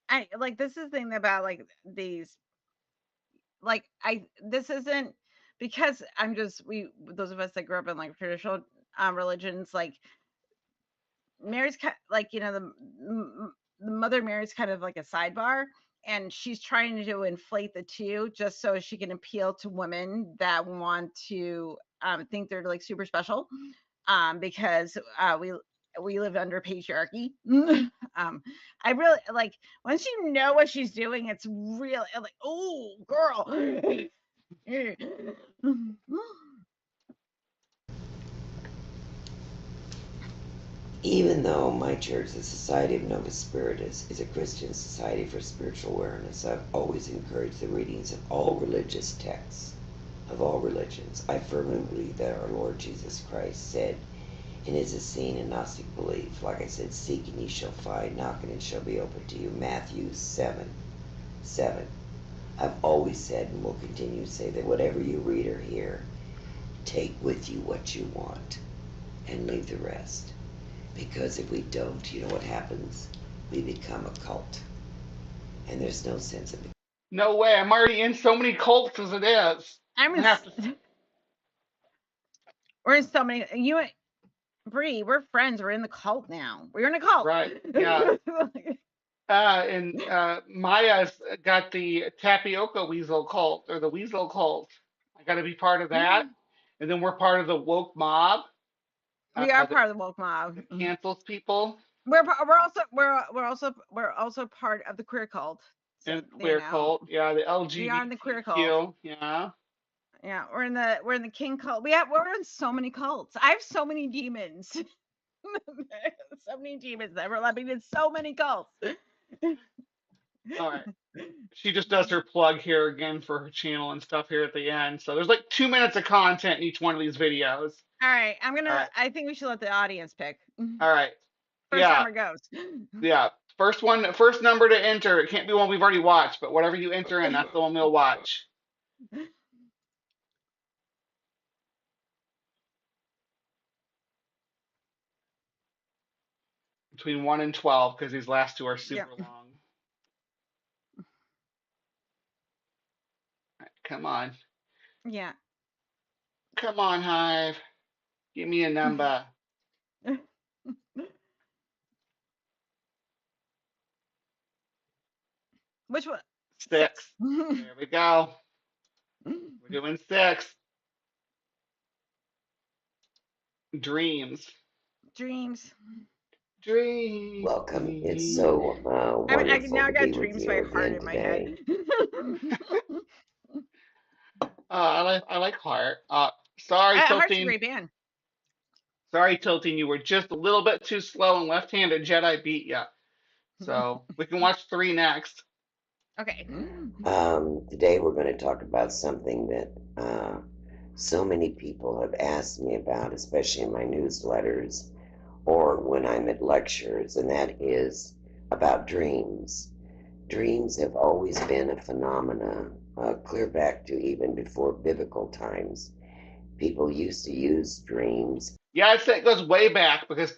I like this is the thing about like these like I this isn't because I'm just we those of us that grew up in like traditional religions like Mary's kind like the Mother Mary's kind of like a sidebar, and she's trying to inflate the two just so she can appeal to women that want to think they're like super special, because we live under patriarchy. I really like once you know what she's doing, it's really like oh girl. Even though my church, the Society of Novus Spiritus, is a Christian society for spiritual awareness, I've always encouraged the readings of all religious texts, of all religions. I firmly believe that our Lord Jesus Christ said in his Essene and Gnostic belief, like I said, seek and ye shall find, knock and it shall be open to you. Matthew 7:7. I've always said and will continue to say that whatever you read or hear, take with you what you want and leave the rest. Because if we don't, you know what happens? We become a cult. And there's no sense of it. No way. I'm already in so many cults as it is. I'm I have to. We're in so many. You and Bree, we're friends. We're in the cult now. We're in a cult. Right. Yeah. And Maya's got the tapioca weasel cult or the weasel cult. I got to be part of that. And then we're part of the woke mob We are that, part of the woke mob. that cancels people We're also part of the queer cult. So, and queer cult. Yeah, the we are in the queer cult. LGBTQ. Yeah. Yeah, we're in the king cult. We're in so many cults. I have so many demons. So many demons that were living in so many cults. All right. She just does her plug here again for her channel and stuff here at the end. So there's like 2 minutes of content in each one of these videos. All right, All right. I think we should let the audience pick. All right. First number goes. Yeah. First number to enter. It can't be one we've already watched, but whatever you enter in, that's the one we'll watch. Between 1 and 12, because these last two are super long. All right, come on. Yeah. Come on, Hive. Give me a number. Which one? 6. There we go. We're doing 6. Dreams. Dreams. Welcome. It's so wonderful now I to got be dreams with by you heart again in my today. head. I like Heart. Sorry, Heart's a Tilting. great band. Sorry, Tilting. You were just a little bit too slow, and left-handed Jedi beat you. So we can watch 3 next. Okay. Today we're going to talk about something that so many people have asked me about, especially in my newsletters or when I'm at lectures, and that is about dreams. Dreams have always been a phenomena, clear back to even before biblical times. People used to use dreams. Yeah, I'd say it goes way back because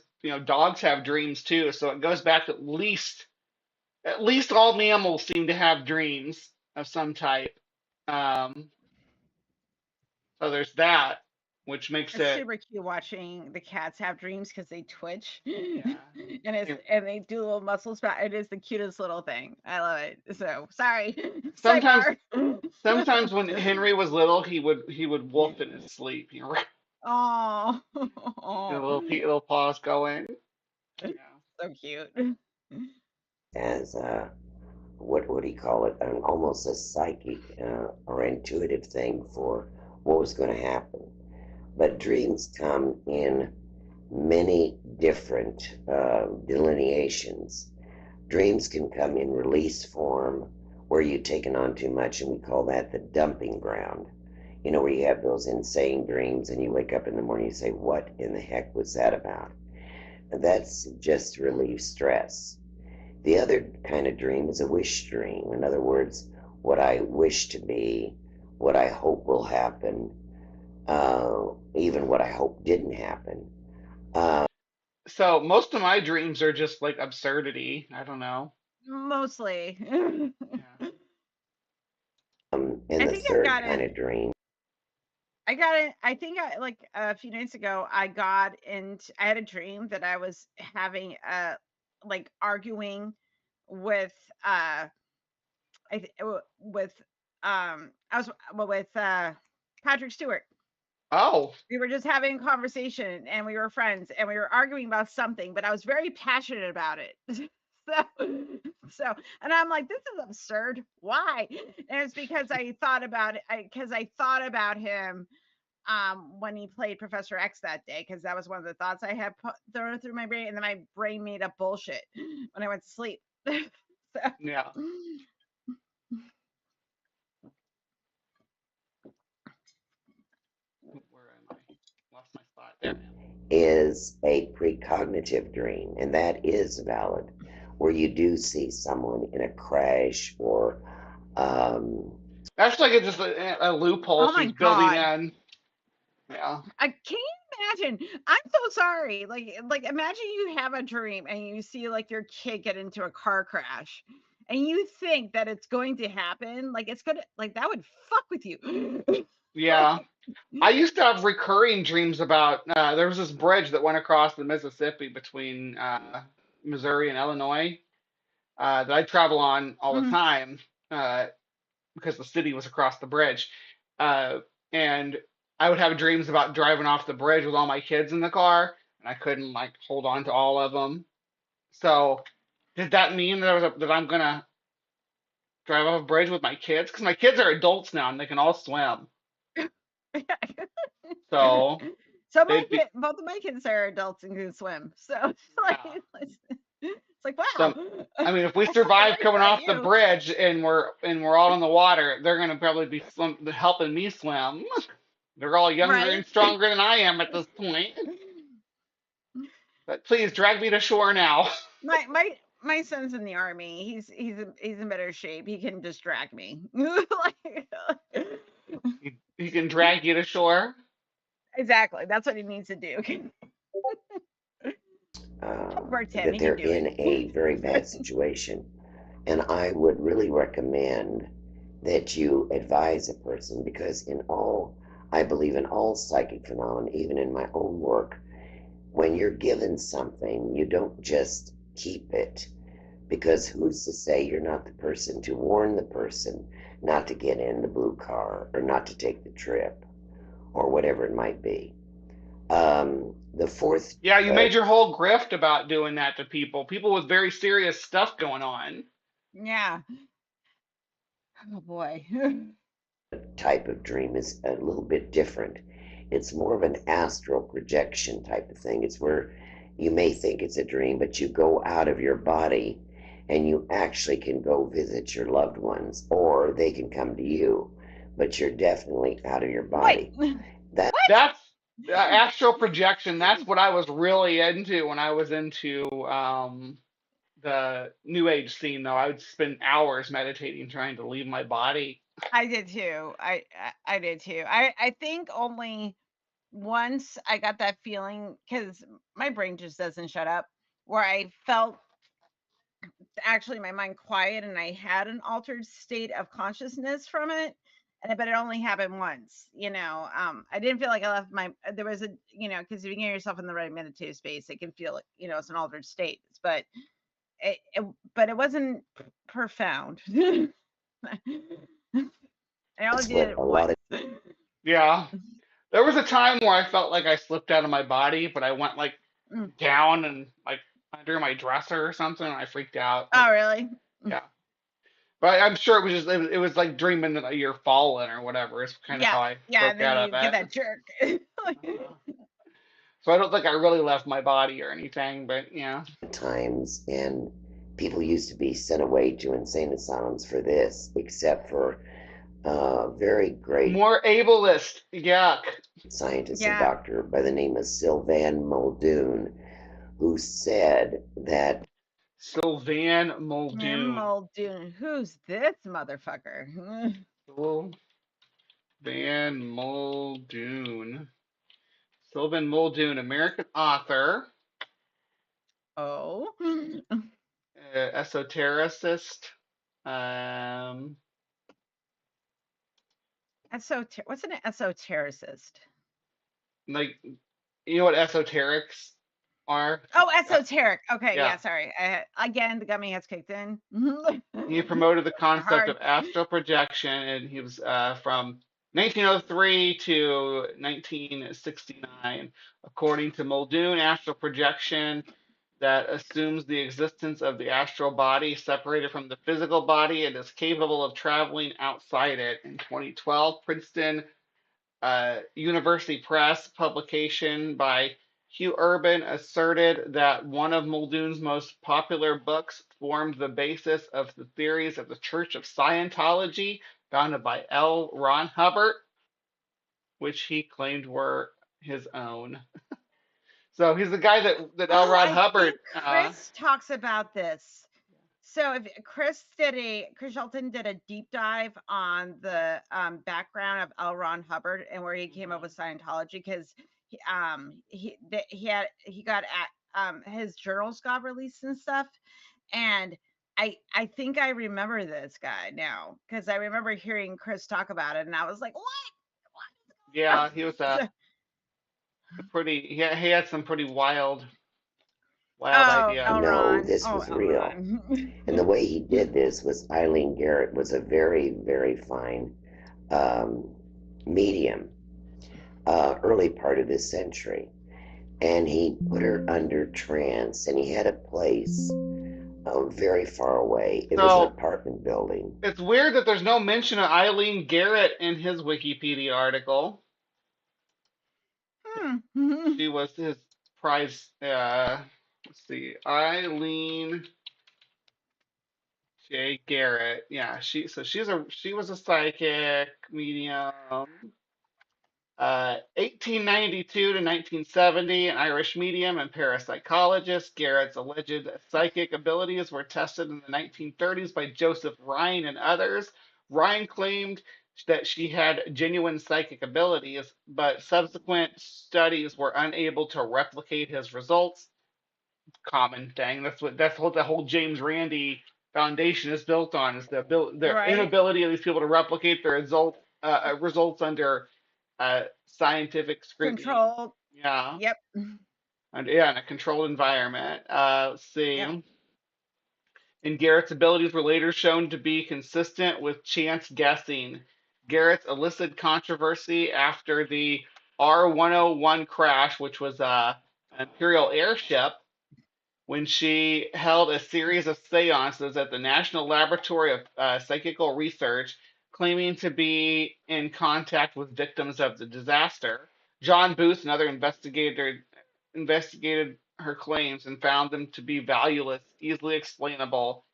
dogs have dreams too. So it goes back at least all mammals seem to have dreams of some type. So there's that, which makes It's it super cute watching the cats have dreams because they twitch. yeah. and they do little muscle spout. It is the cutest little thing. I love it. So sorry. Sometimes when Henry was little, he would wolf in his sleep. Oh, little paws going. Yeah. So cute. As what do you call it? Almost a psychic or intuitive thing for what was going to happen. But dreams come in many different delineations. Dreams can come in release form, where you've taken on too much, and we call that the dumping ground. Where you have those insane dreams, and you wake up in the morning and you say, "What in the heck was that about?" And that's just to relieve stress. The other kind of dream is a wish dream. In other words, what I wish to be, what I hope will happen, even what I hope didn't happen. So most of my dreams are just like absurdity. I don't know. Mostly. Yeah. And the third kind of dream. I got it. I think like a few nights ago, I had a dream that I was having like arguing with I was with Patrick Stewart. Oh. We were just having a conversation and we were friends and we were arguing about something, but I was very passionate about it. So and I'm like, this is absurd. Why? And it's because I thought about it. I thought about him when he played Professor X that day, because that was one of the thoughts I had thrown through my brain, and then my brain made up bullshit when I went to sleep. So. Yeah. Where am I? Lost my spot. There. Is a precognitive dream, and that is valid, where you do see someone in a crash or that's like just a loophole she's building in. Yeah. Can you imagine? I'm so sorry. Like imagine you have a dream and you see like your kid get into a car crash and you think that it's going to happen. Like it's gonna, like that would fuck with you. Yeah. I used to have recurring dreams about there was this bridge that went across the Mississippi between Missouri and Illinois that I travel on all the Mhm. time uh, because the city was across the bridge. Uh, and I would have dreams about driving off the bridge with all my kids in the car, and I couldn't like hold on to all of them. So did that mean that that I'm gonna drive off a bridge with my kids? Because my kids are adults now and they can all swim. So So they'd be both of my kids are adults and can swim. So it's like, yeah. wow. So I mean, if we I have to survive worry coming about off the you. bridge and we're all in the water, they're gonna probably be helping me swim. They're all younger Right? and stronger than I am at this point. But please drag me to shore now. My son's in the army. He's in better shape. He can just drag me. Like, He can drag you to shore. exactly. That's what he needs to do. Over Tim, that he they're can do in a very bad situation. And I would really recommend that you advise a person because I believe in all psychic phenomena, even in my own work, when you're given something, you don't just keep it because who's to say you're not the person to warn the person not to get in the blue car or not to take the trip or whatever it might be. The fourth, Yeah, you made your whole grift about doing that to people with very serious stuff going on. Yeah. Oh boy. type of dream is a little bit different. It's more of an astral projection type of thing. It's where you may think it's a dream, but you go out of your body and you actually can go visit your loved ones, or they can come to you, but you're definitely out of your Wait. body. That That's astral projection. That's what I was really into when I was into the new age scene, though. I would spend hours meditating trying to leave my body. I did too. I did too. I think only once I got that feeling because my brain just doesn't shut up. Where I felt actually my mind quiet and I had an altered state of consciousness from it. But it only happened once, I didn't feel like I left there was because if you get yourself in the right meditative space, it can feel like, it's an altered state. But but it wasn't profound. I only that's did what it a lot once. of Yeah. There was a time where I felt like I slipped out of my body, but I went like Mm. down and like under my dresser or something, and I freaked out. Oh, really? Yeah. But I'm sure it was just it was like dreaming that you're falling or whatever. It's kind of Yeah, how I yeah. And broke then out you of get it. that jerk. So I don't think I really left my body or anything, but yeah. times, and people used to be sent away to insane asylums for this, except for very great More ableist. Yuck. scientist and Yeah. doctor by the name of Sylvan Muldoon, who said that Sylvan Muldoon. Muldoon. Who's this motherfucker? Sylvan Muldoon. Sylvan Muldoon, American author, Oh. esotericist. Um, What's an esotericist? like you know what esoterics are? Oh, Yeah. esoteric. Okay, Yeah. yeah, sorry. Again, the gummy has kicked in. He promoted the concept Hard. of astral projection, and he was from 1903 to 1969. According to Muldoon, astral projection that assumes the existence of the astral body separated from the physical body and is capable of traveling outside it. In 2012, Princeton University Press publication by Hugh Urban asserted that one of Muldoon's most popular books formed the basis of the theories of the Church of Scientology, founded by L. Ron Hubbard, which he claimed were his own. So he's the guy that L. Oh, Ron I Hubbard. think Chris talks about this. So if Chris Charlatan did a deep dive on the background of L. Ron Hubbard and where he came up with Scientology because he got at his journals got released and stuff, and I think I remember this guy now because I remember hearing Chris talk about it and I was like, what? Yeah, he was So, a pretty. He had some pretty wild ideas. oh, No, Ron. this Oh, was real. Ron. And the way he did this was Eileen Garrett was a very, very fine um, medium, early part of this century. And he put her under trance, and he had a place very far away. It was an So apartment building. it's weird that there's no mention of Eileen Garrett in his Wikipedia article. She was his prize. Let's see, Eileen J. Garrett. Yeah, she was a psychic medium. 1892 to 1970, an Irish medium and parapsychologist. Garrett's alleged psychic abilities were tested in the 1930s by Joseph Rhine and others. Rhine claimed that she had genuine psychic abilities, but subsequent studies were unable to replicate his results. Common thing. That's what the whole James Randi Foundation is built on, is the Right. inability of these people to replicate their results under scientific scrutiny. Controlled. Yeah, Yep. and yeah, in a controlled environment. Let's Yep. see. And Garrett's abilities were later shown to be consistent with chance guessing. Garrett's elicited controversy after the R-101 crash, which was an Imperial airship, when she held a series of seances at the National Laboratory of Psychical Research, claiming to be in contact with victims of the disaster. John Booth, another investigator, investigated her claims and found them to be valueless, easily explainable,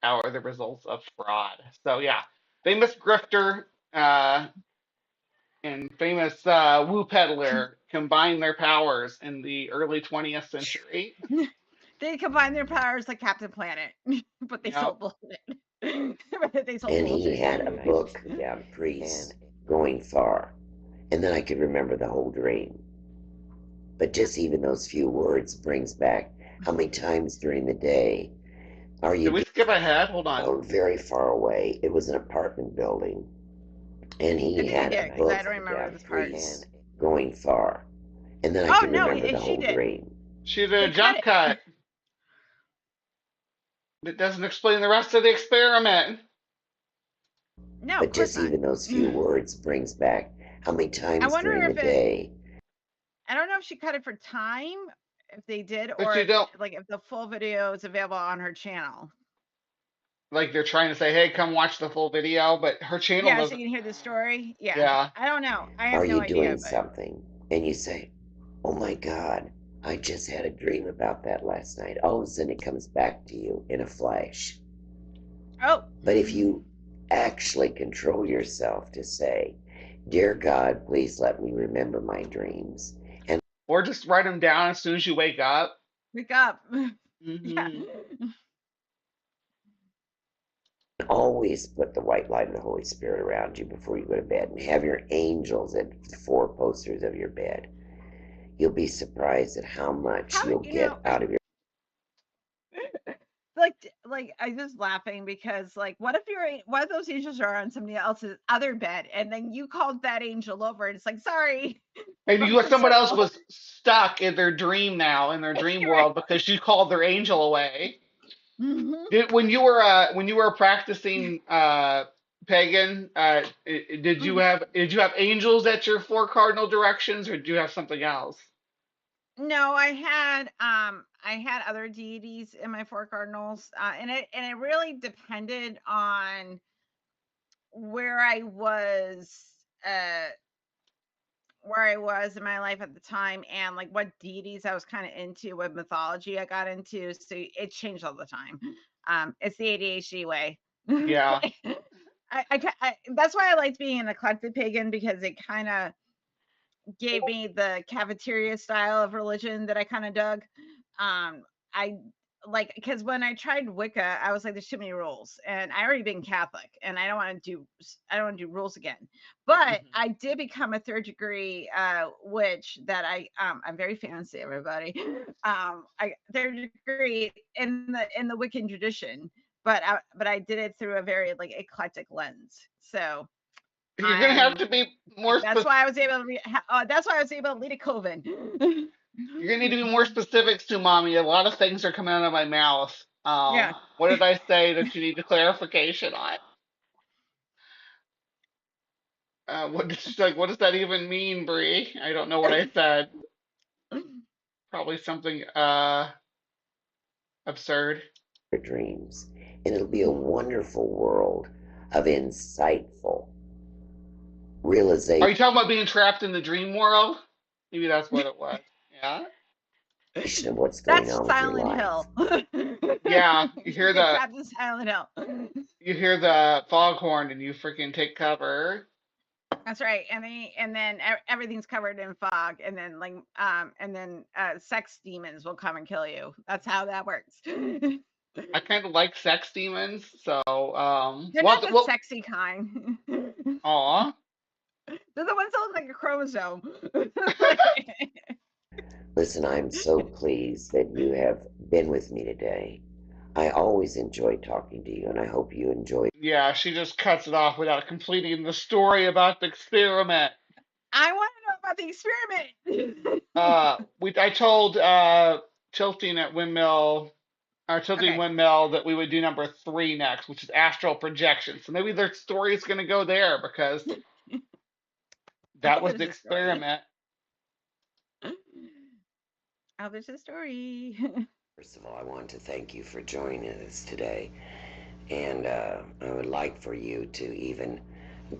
or the results of fraud. So yeah, famous grifter and famous woo peddler combined their powers in the early 20th century. They combined their powers like Captain Planet, but they Yep. sold bullshit. They sold And he bullshit. had a book, yeah, priest, going far. And then I could remember the whole dream. But just even those few words brings back how many times during the day are you Did we skip ahead? Hold on. very far away? It was an apartment building. And I he think had we a did, 'cause book, I don't remember yeah, this part. priest, going far. And then I Oh, could no, remember the she whole did. dream. She did They a jump cut cut. That doesn't explain the rest of the experiment. No, But of course just not. even those few words brings back how many times wonder during the if it- day. I don't know if she cut it for time, if they did, But or you if, don't, if the full video is available on her channel. like they're trying to say, hey, come watch the full video, but her channel Yeah, so doesn't. you can hear the story. Yeah. Yeah. I don't know. I have Are no you idea. doing But something and you say, oh my God, I just had a dream about that last night. All of a sudden it comes back to you in a flash. oh, But if you actually control yourself to say, dear God, please let me remember my dreams. And Or just write them down as soon as you wake up. wake up. Yeah. always put the white light of the Holy Spirit around you before you go to bed, and have your angels at the four posters of your bed. You'll be surprised at how much you'll get out of your. Like I'm just laughing because what if those angels are on somebody else's other bed and then you called that angel over and it's like, sorry. And someone else was stuck in their dream now, in their dream world, because you called their angel away. When you were practicing pagan, did you have angels at your four cardinal directions, or did you have something else? No, I had other deities in my four cardinals, and it really depended on where I was in my life at the time, and what deities I was kind of into, what mythology I got into. So it changed all the time. It's the ADHD way. Yeah. I that's why I liked being an eclectic pagan, because it kind of gave me the cafeteria style of religion that I kind of dug. I because when I tried Wicca, I was like, there's too many rules, and I already been Catholic, and I don't want to do rules again. But I did become a third degree witch that I'm very fancy, everybody. I third degree in the Wiccan tradition, but I did it through a very eclectic lens. So You're gonna have to be more That's why I was able to. That's why I was able to lead a coven. You're gonna need to be more specific, to mommy. A lot of things are coming out of my mouth. Yeah. What did I say that you need a clarification on? What what does that even mean, Bree? I don't know what I said. Probably something absurd. Your dreams, and it'll be a wonderful world of insightful realization Are you talking about being trapped in the dream world? Maybe that's what it was. Yeah. of what's going That's on with your Silent life. Hill. Yeah. You hear Get the trapped in Silent Hill. foghorn and you freaking take cover. That's right. And then everything's covered in fog, and then sex demons will come and kill you. That's how that works. I kind of like sex demons, so They're not the sexy kind. Aw. They're the ones that look like a chromosome. Listen, I'm so pleased that you have been with me today. I always enjoy talking to you, and I hope you enjoy. Yeah, she just cuts it off without completing the story about the experiment. I want to know about the experiment. I told Tilting Okay. Windmill that we would do number 3 next, which is astral projection. So maybe their story is going to go there because that was the experiment. Oh, there's a story. First of all, I want to thank you for joining us today, and I would like for you to even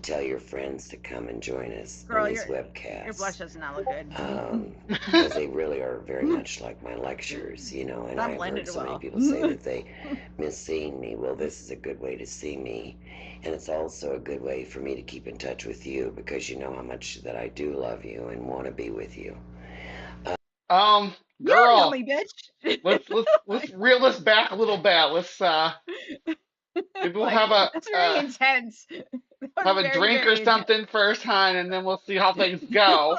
tell your friends to come and join us on this webcast. Your blush does not look good. Because they really are very much like my lectures, and I've heard so many people say that they miss seeing me. Well, this is a good way to see me, and it's also a good way for me to keep in touch with you because you know how much that I do love you and want to be with you. Girl, you know me, bitch. let's reel this back a little bit. Let's maybe we'll have a that's very intense. Have a drink or something first, hon, and then we'll see how things go.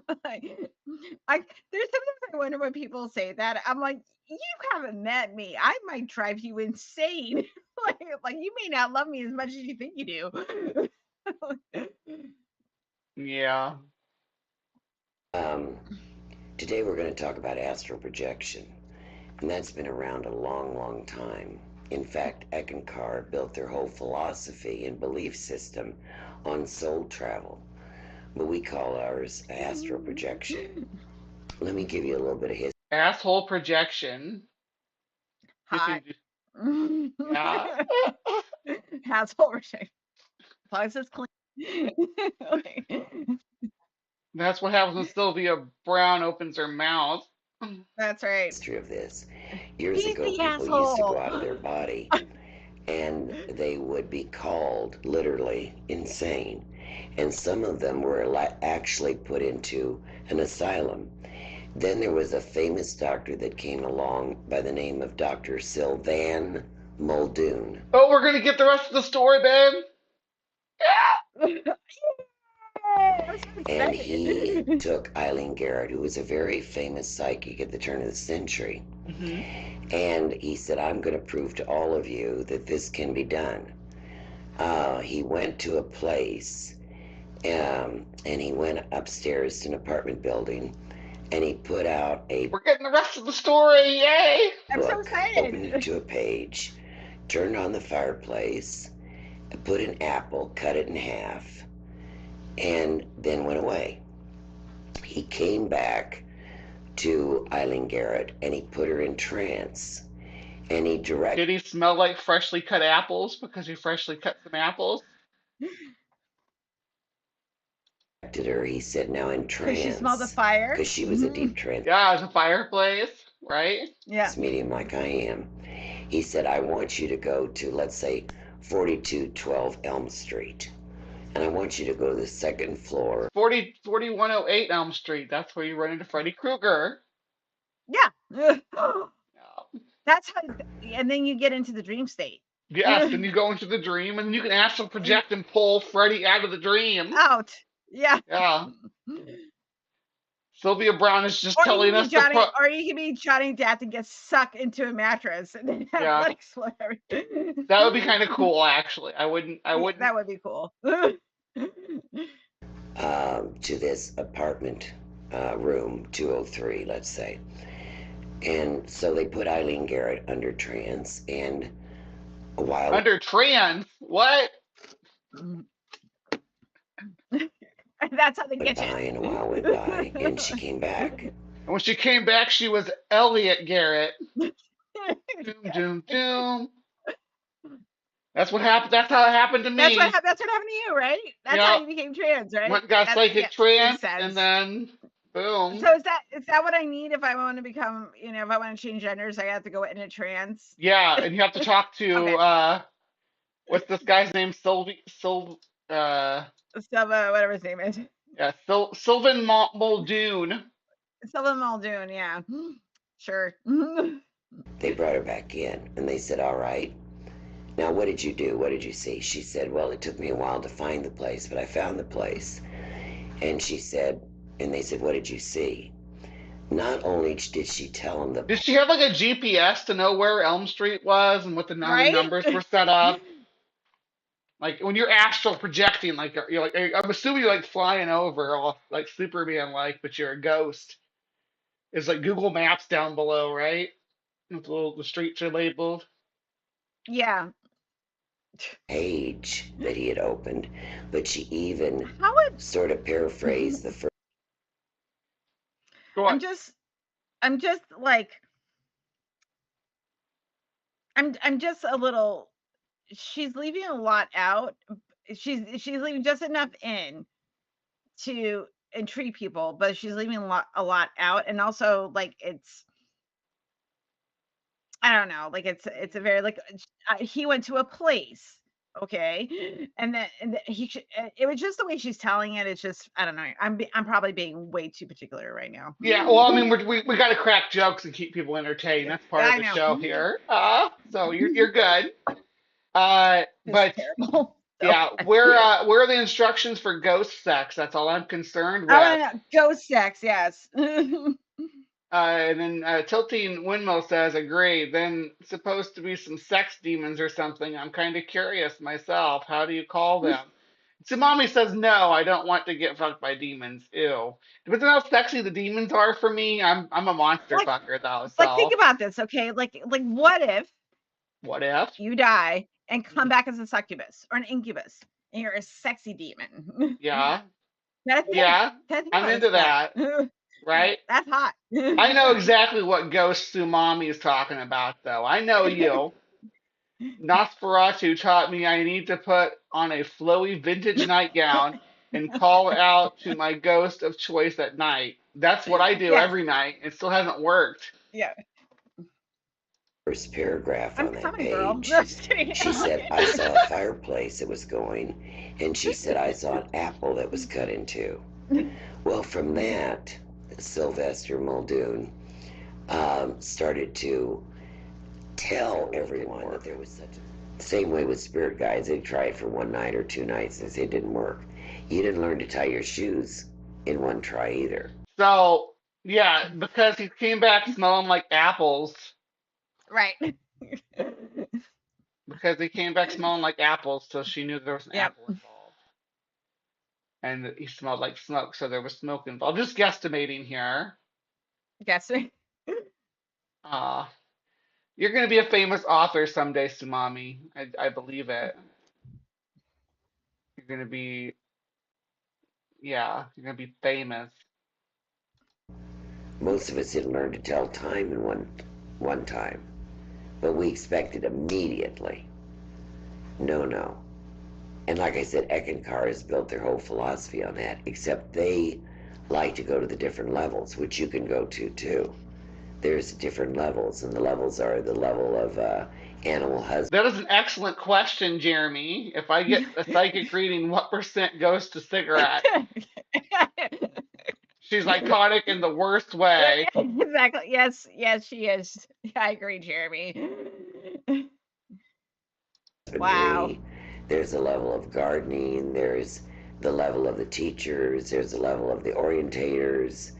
There's sometimes I wonder when people say that. I'm like, you haven't met me. I might drive you insane. like you may not love me as much as you think you do. Yeah. Today we're going to talk about astral projection, and that's been around a long, long time. In fact, Eckankar built their whole philosophy and belief system on soul travel, but we call ours astral projection. Let me give you a little bit of history. Asshole projection. Hot. Yeah. Asshole projection. As long as it's clean. That's what happens when Sylvia Browne opens her mouth. That's right. History of this. Years ago, people used to go out of their body, and they would be called literally insane. And some of them were actually put into an asylum. Then there was a famous doctor that came along by the name of Dr. Sylvan Muldoon. Oh, we're gonna get the rest of the story, babe. Yeah. And he took Eileen Garrett, who was a very famous psychic at the turn of the century, and he said, I'm going to prove to all of you that this can be done. He went to a place, and he went upstairs to an apartment building, and he put out a... We're getting the rest of the story, yay! I'm so excited. Opened it to a page, turned on the fireplace, put an apple, cut it in half, and then went away. He came back to Eileen Garrett, and he put her in trance, and he directed... Did he smell like freshly cut apples because he freshly cut some apples? her. He said, now in trance. Could she smell the fire? Because she was a deep trance. Yeah, it's a fireplace, right? Yeah. Medium like I am. He said, I want you to go to, let's say, 4212 Elm Street. And I want you to go to the second floor. 4108 Elm Street. That's where you run into Freddy Krueger. Yeah. That's how, and then you get into the dream state. Yes, and you go into the dream, and you can astral project and pull Freddy out of the dream. Out. Yeah. Yeah. Sylvia Browne is just Or you telling can be us the Johnny, or you can be Johnny Depp and get sucked into a mattress and then have yeah. blood explode everything. That would be kind of cool, actually. I wouldn't. Yeah, that would be cool. To this apartment room 203, let's say. And so they put Eileen Garrett under trance, and a while Under trans. What? That's how they went get by, you. and a while went by, and she came back. And when she came back, she was Elliot Garrett. Doom, doom, doom. That's what happened. That's how it happened to me. That's what happened to you, right? That's how you became trans, right? Went got psychic trance, makes sense. and then boom. So is that what I need if I want to become, if I want to change genders, I have to go in a trance? Yeah, and you have to talk to Okay. What's this guy's name? Whatever his name is. Yeah, Sylvan Muldoon. Sylvan Muldoon, yeah. Sure. They brought her back in, and they said, all right, now what did you do? What did you see? She said, well, it took me a while to find the place, but I found the place. And she said, and they said, what did you see? Not only did she tell them Did she have like a GPS to know where Elm Street was and what the numbers were set up? Like when you're astral projecting, like you're like, I'm assuming you're like flying over, all like Superman, like, but you're a ghost. It's like Google Maps down below, right? With the streets are labeled. Yeah. page that he had opened, but she even sort of paraphrased the first. Go on. I'm just like, I'm just a little. She's leaving a lot out. She's leaving just enough in to intrigue people, but she's leaving a lot out, and also like it's. I don't know, like it's a very like he went to a place, okay, and then it was just the way she's telling it. It's just I don't know. I'm probably being way too particular right now. Yeah, well, I mean, we got to crack jokes and keep people entertained. That's part of the show here. So you're good. But terrible. Yeah, where are the instructions for ghost sex? That's all I'm concerned with. I want to know ghost sex. Yes. And then Tilting Windmill says, agree. Then supposed to be some sex demons or something. I'm kind of curious myself. How do you call them? Tsunami says, no, I don't want to get fucked by demons. Ew. But how sexy the demons are for me. I'm a monster fucker though. So. Like think about this, okay? Like what if you die and come back as a succubus or an incubus and you're a sexy demon? Yeah. Yeah. I'm into that. Right? That's hot. I know exactly what Ghost Sumami is talking about, though. I know you. Nosferatu taught me I need to put on a flowy vintage nightgown and call out to my ghost of choice at night. That's what I do every night. It still hasn't worked. Yeah. First paragraph on that page. Girl. She said, I saw a fireplace that was going, and she said, I saw an apple that was cut in two. Well, from that, Sylvester Muldoon started to tell everyone that there was such a same way with spirit guides. They try it for one night or 2 nights and say it didn't work. You didn't learn to tie your shoes in one try either. So yeah, because he came back smelling like apples. Right. Because he came back smelling like apples, so she knew there was an apple involved. And he smelled like smoke, so there was smoke involved. Just guesstimating here. Guessing. You're going to be a famous author someday, Sumami. I believe it. You're going to be, you're going to be famous. Most of us didn't learn to tell time in one time, but we expected immediately. No. And like I said, Eckankar has built their whole philosophy on that, except they like to go to the different levels, which you can go to too. There's different levels, and the levels are the level of animal husband. That is an excellent question, Jeremy. If I get a psychic reading, what % goes to cigarette? She's iconic in the worst way. Exactly. Yes, she is. I agree, Jeremy. Wow. There's a level of gardening, there's the level of the teachers, there's a level of the orientators,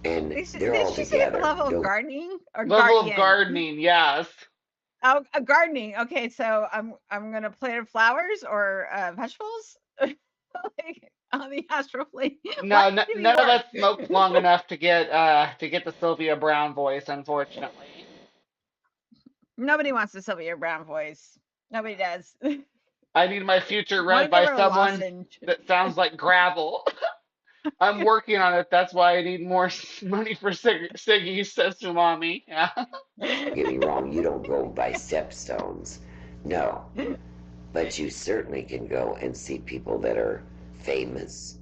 and they're Did all she say a together. level of No, gardening or Level of guardian? gardening, yes. Oh, gardening. Okay, so I'm gonna plant flowers or vegetables like on the astral plane. Why No, do we none of work? that smoked long enough to get the Sylvia Browne voice, unfortunately. Nobody wants the Sylvia Browne voice. Nobody does. I need my future Want read to give by her a someone lozenge? that sounds like gravel. I'm working on it. That's why I need more money for Siggy, says to mommy. Yeah. get me wrong, you don't go by stepstones. No. But you certainly can go and see people that are famous.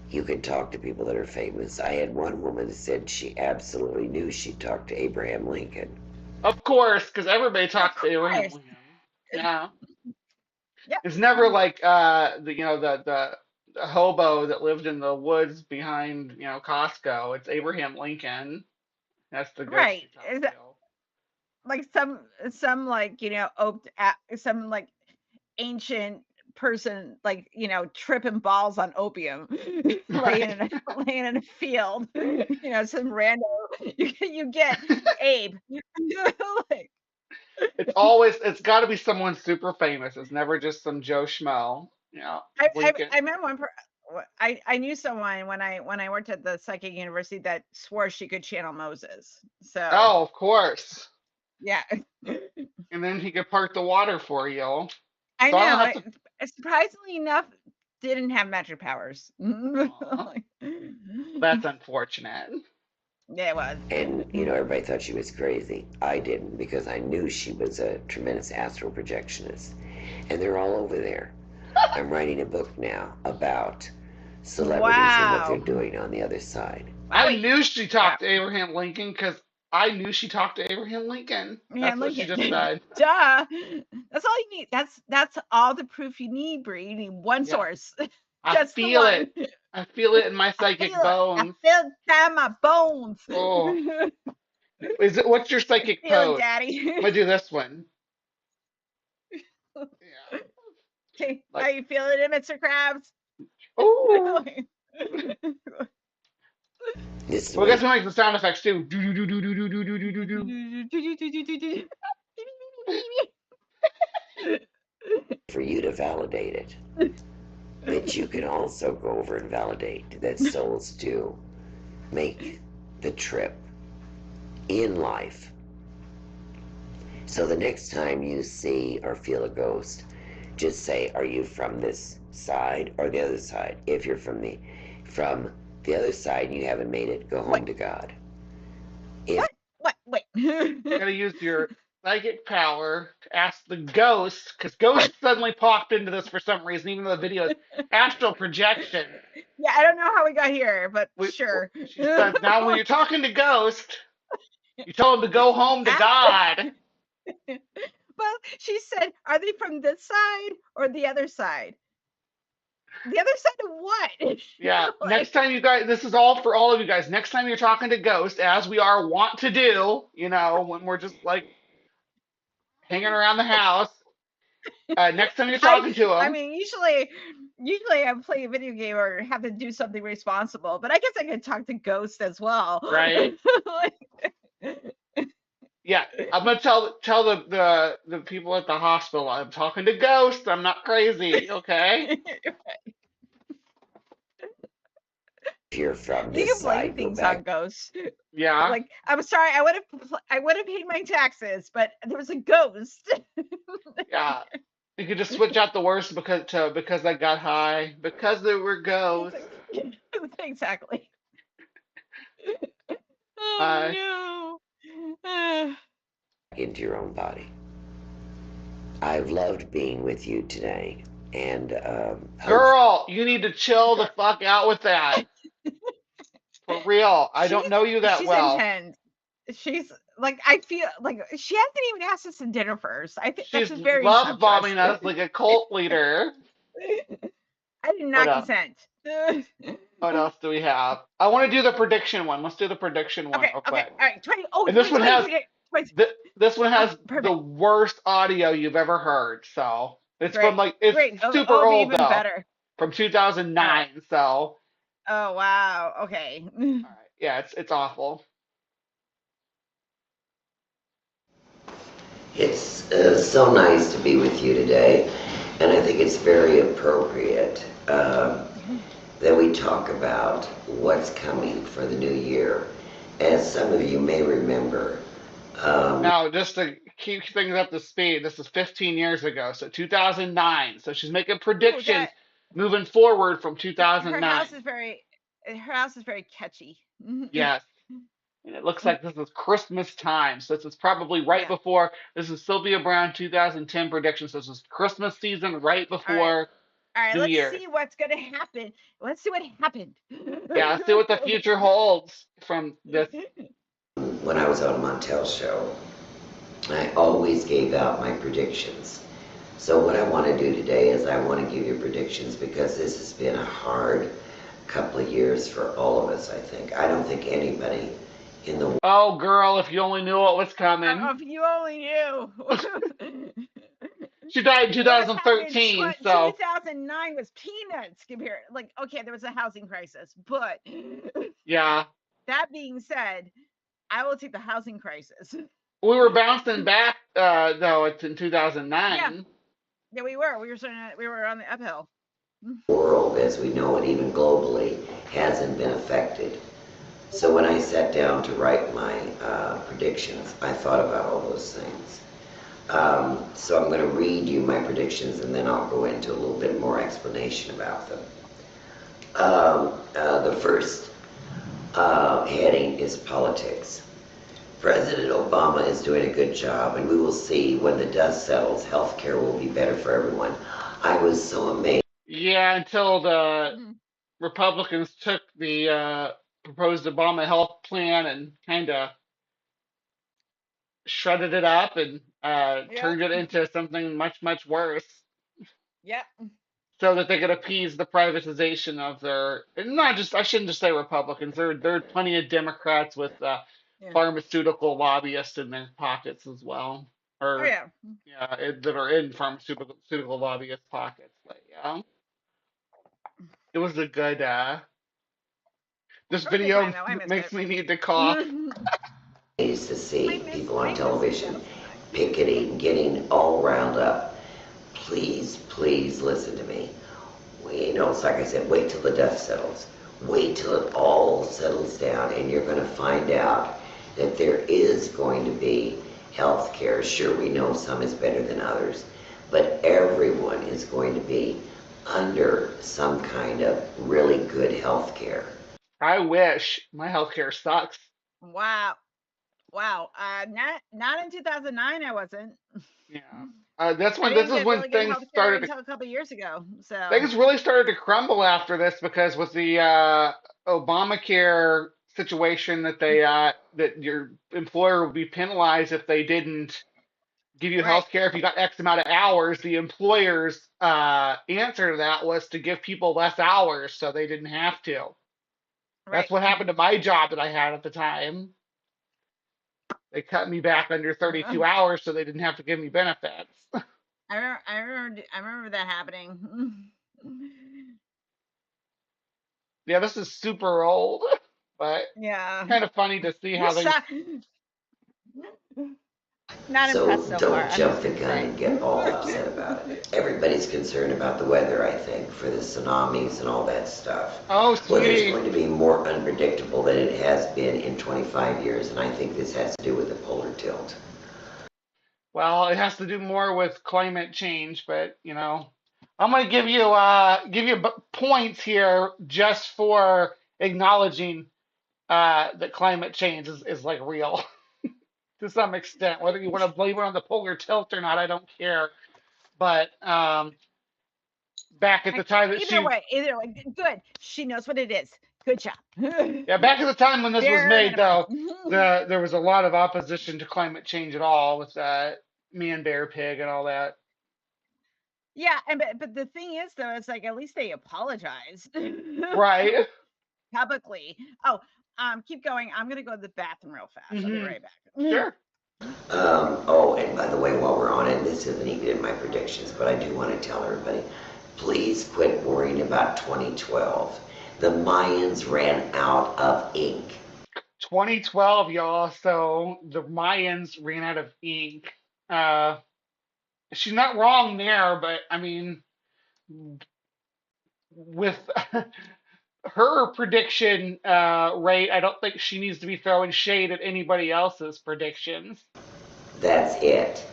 You can talk to people that are famous. I had one woman that said she absolutely knew she'd talk to Abraham Lincoln. Of course, because everybody Of talks to Abraham course. Lincoln. Yeah. Yep. It's never like the hobo that lived in the woods behind Costco. It's Abraham Lincoln. That's the ghost Right. you talk Is to. that like some like some like ancient person like tripping balls on opium laying Right. in laying in a field, some rando. You get Abe. Like, It's got to be someone super famous. It's never just some Joe Schmo. Lincoln. I remember I knew someone when I worked at the psychic university that swore she could channel Moses. So Oh, of course. yeah. And then he could park the water for you. I So I don't know. have to. Surprisingly enough, didn't have magic powers. Aw, that's unfortunate. Yeah, it was. And, everybody thought she was crazy. I didn't, because I knew she was a tremendous astral projectionist. And they're all over there. I'm writing a book now about celebrities and what they're Wow. doing on the other side. I Wait. knew she Wow. talked to Abraham Lincoln because I knew she talked to Abraham Lincoln. Yeah, That's what she Lincoln. just said. Duh. That's all you need. That's all the proof you need, Bree. You need one Yeah. source. I Just the feel one. it. I feel it in my I psychic feel it. I bones. feel it down my bones. Oh, what's your I psychic feel it, pose? Daddy. I'm gonna do this one. Yeah. Okay, how Like, you feeling it, Mr. Krabs? oh. This is Well, I way guess we make the sound effects too. Do do do do do do do do do do. for you to validate it. But you can also go over and validate that souls do make the trip in life. So the next time you see or feel a ghost, just say, are you from this side or the other side? If you're from the other side and you haven't made it, go home to God. If What? Wait. You gotta use your psychic power to ask the ghost, because ghost suddenly popped into this for some reason, even though the video is astral projection. Yeah, I don't know how we got here, but We, sure. she says, now when you're talking to ghost, you tell him to go home to God. Well, she said, are they from this side or the other side? The other side of what? Yeah. Like, Next time you guys, this is all for all of you guys. Next time you're talking to ghost, as we are wont to do, when we're just like hanging around the house. Next time you're talking to I him, mean, usually I play a video game or have to do something responsible, but I guess I could talk to ghosts as well. right? Like, Yeah, I'm gonna tell the people at the hospital I'm talking to ghosts. I'm not crazy, okay? you're from you this can blame side, go things on back. ghosts. Yeah, Like, I'm sorry, I would have paid my taxes, but there was a ghost. yeah. You could just switch out the worst because I got high because there were ghosts. Exactly. Uh, Oh no. Into your own body. I've loved being with you today, and Girl, you need to chill the fuck out with that. For real. I don't know you that she's well. intense. She's like, I feel like she hasn't even asked us to dinner first. I think that's She's just very love sumptuous. bombing us like a cult leader. I did not What else? consent. What else do we have? I want to do the prediction one. Let's do the prediction one Okay, real okay, quick. all right. 20. Oh, And this one has 20. this one has Perfect. the worst audio you've ever heard. So it's Great, from like it's great. super It'll be old even though, better. from 2009. So Oh wow. Okay. all right, Yeah, it's awful. It's so nice to be with you today, and I think it's very appropriate that we talk about what's coming for the new year. As some of you may remember, Now, just to keep things up to speed, this is 15 years ago, so 2009. So she's making Ooh, predictions that moving forward from her 2009. house is very catchy. Yes. And it looks like this is Christmas time. So this is probably right Yeah. before, this is Sylvia Browne 2010 predictions. So this is Christmas season right All right. before All right, New let's Year's. see what's going to happen. Let's see what happened. Yeah, let's see what the future holds from this. when I was on a Montel show, I always gave out my predictions. So what I want to do today is I want to give you predictions because this has been a hard couple of years for all of us, I think. I don't think anybody in the Oh, girl, if you only knew what was coming. If you only knew. She died in What happened in 2013, so 2009 was peanuts compared. Like, okay, there was a housing crisis, but yeah. that being said, I will take the housing crisis. We were bouncing back, though, it's in Yeah, 2009. yeah, we were. We were on the uphill. world as we know it, even globally, hasn't been affected. So when I sat down to write my predictions, I thought about all those things. So I'm going to read you my predictions and then I'll go into a little bit more explanation about them. The first heading is politics. President Obama is doing a good job, and we will see when the dust settles, healthcare will be better for everyone. I was so amazed. Yeah, until the Mhm. Republicans took the proposed Obama health plan and kind of shredded it up and Yep. turned it into something much, much worse Yep. so that they could appease the privatization of their, and not just, I shouldn't just say Republicans, there are plenty of Democrats with Yeah. pharmaceutical lobbyists in their pockets as well. Oh Or, yeah. yeah, that are in pharmaceutical lobbyist pockets. But yeah, it was a good, this It was a good time video though. I missed makes it. me need to cough. To see people on I miss television 2009. picketing, getting all round up. Please, please listen to me. It's like I said, wait till the dust settles. Wait till it all settles down, and you're going to find out that there is going to be health care. Sure, we know some is better than others, but everyone is going to be under some kind of really good health care. I wish my healthcare sucks. Wow. Wow. Not in 2009. I wasn't. Yeah. That's I when this didn't is get when really good things health care started to until a couple years ago. So things really started to crumble after this because with the Obamacare situation that they that your employer would be penalized if they didn't give you right, health care if you got X amount of hours. The employer's answer to that was to give people less hours so they didn't have to. That's right. what happened to my job that I had at the time. They cut me back under 32 hours so they didn't have to give me benefits. I remember that happening. Yeah, this is super old, but Yeah. kind of funny to see how things. Not So impressed so far. don't I'm jump just the gonna gun say. and get all upset about it. Everybody's concerned about the weather, I think, for the tsunamis and all that stuff. Oh, Weather's sweetie. going to be more unpredictable than it has been in 25 years, and I think this has to do with the polar tilt. Well, it has to do more with climate change, but I'm gonna give you points here just for acknowledging that climate change is like real to some extent. Whether you want to blame it on the polar tilt or not, I don't care. But back at the time that Either way, good. She knows what it is. Good job. yeah, back at the time when this was Bare made, minimum. though, there was a lot of opposition to climate change at all with man, bear, pig, and all that. Yeah, and but the thing is though, it's like at least they apologized Right. publicly. Oh, keep going. I'm gonna go to the bathroom real fast. I'll be Hmm. right back. Sure. Oh, and by the way, while we're on it, this isn't even in my predictions, but I do want to tell everybody, please quit worrying about 2012. The Mayans ran out of ink. 2012, y'all. So the Mayans ran out of ink. Uh, she's not wrong there, but I mean, with her prediction rate, I don't think she needs to be throwing shade at anybody else's predictions. That's it.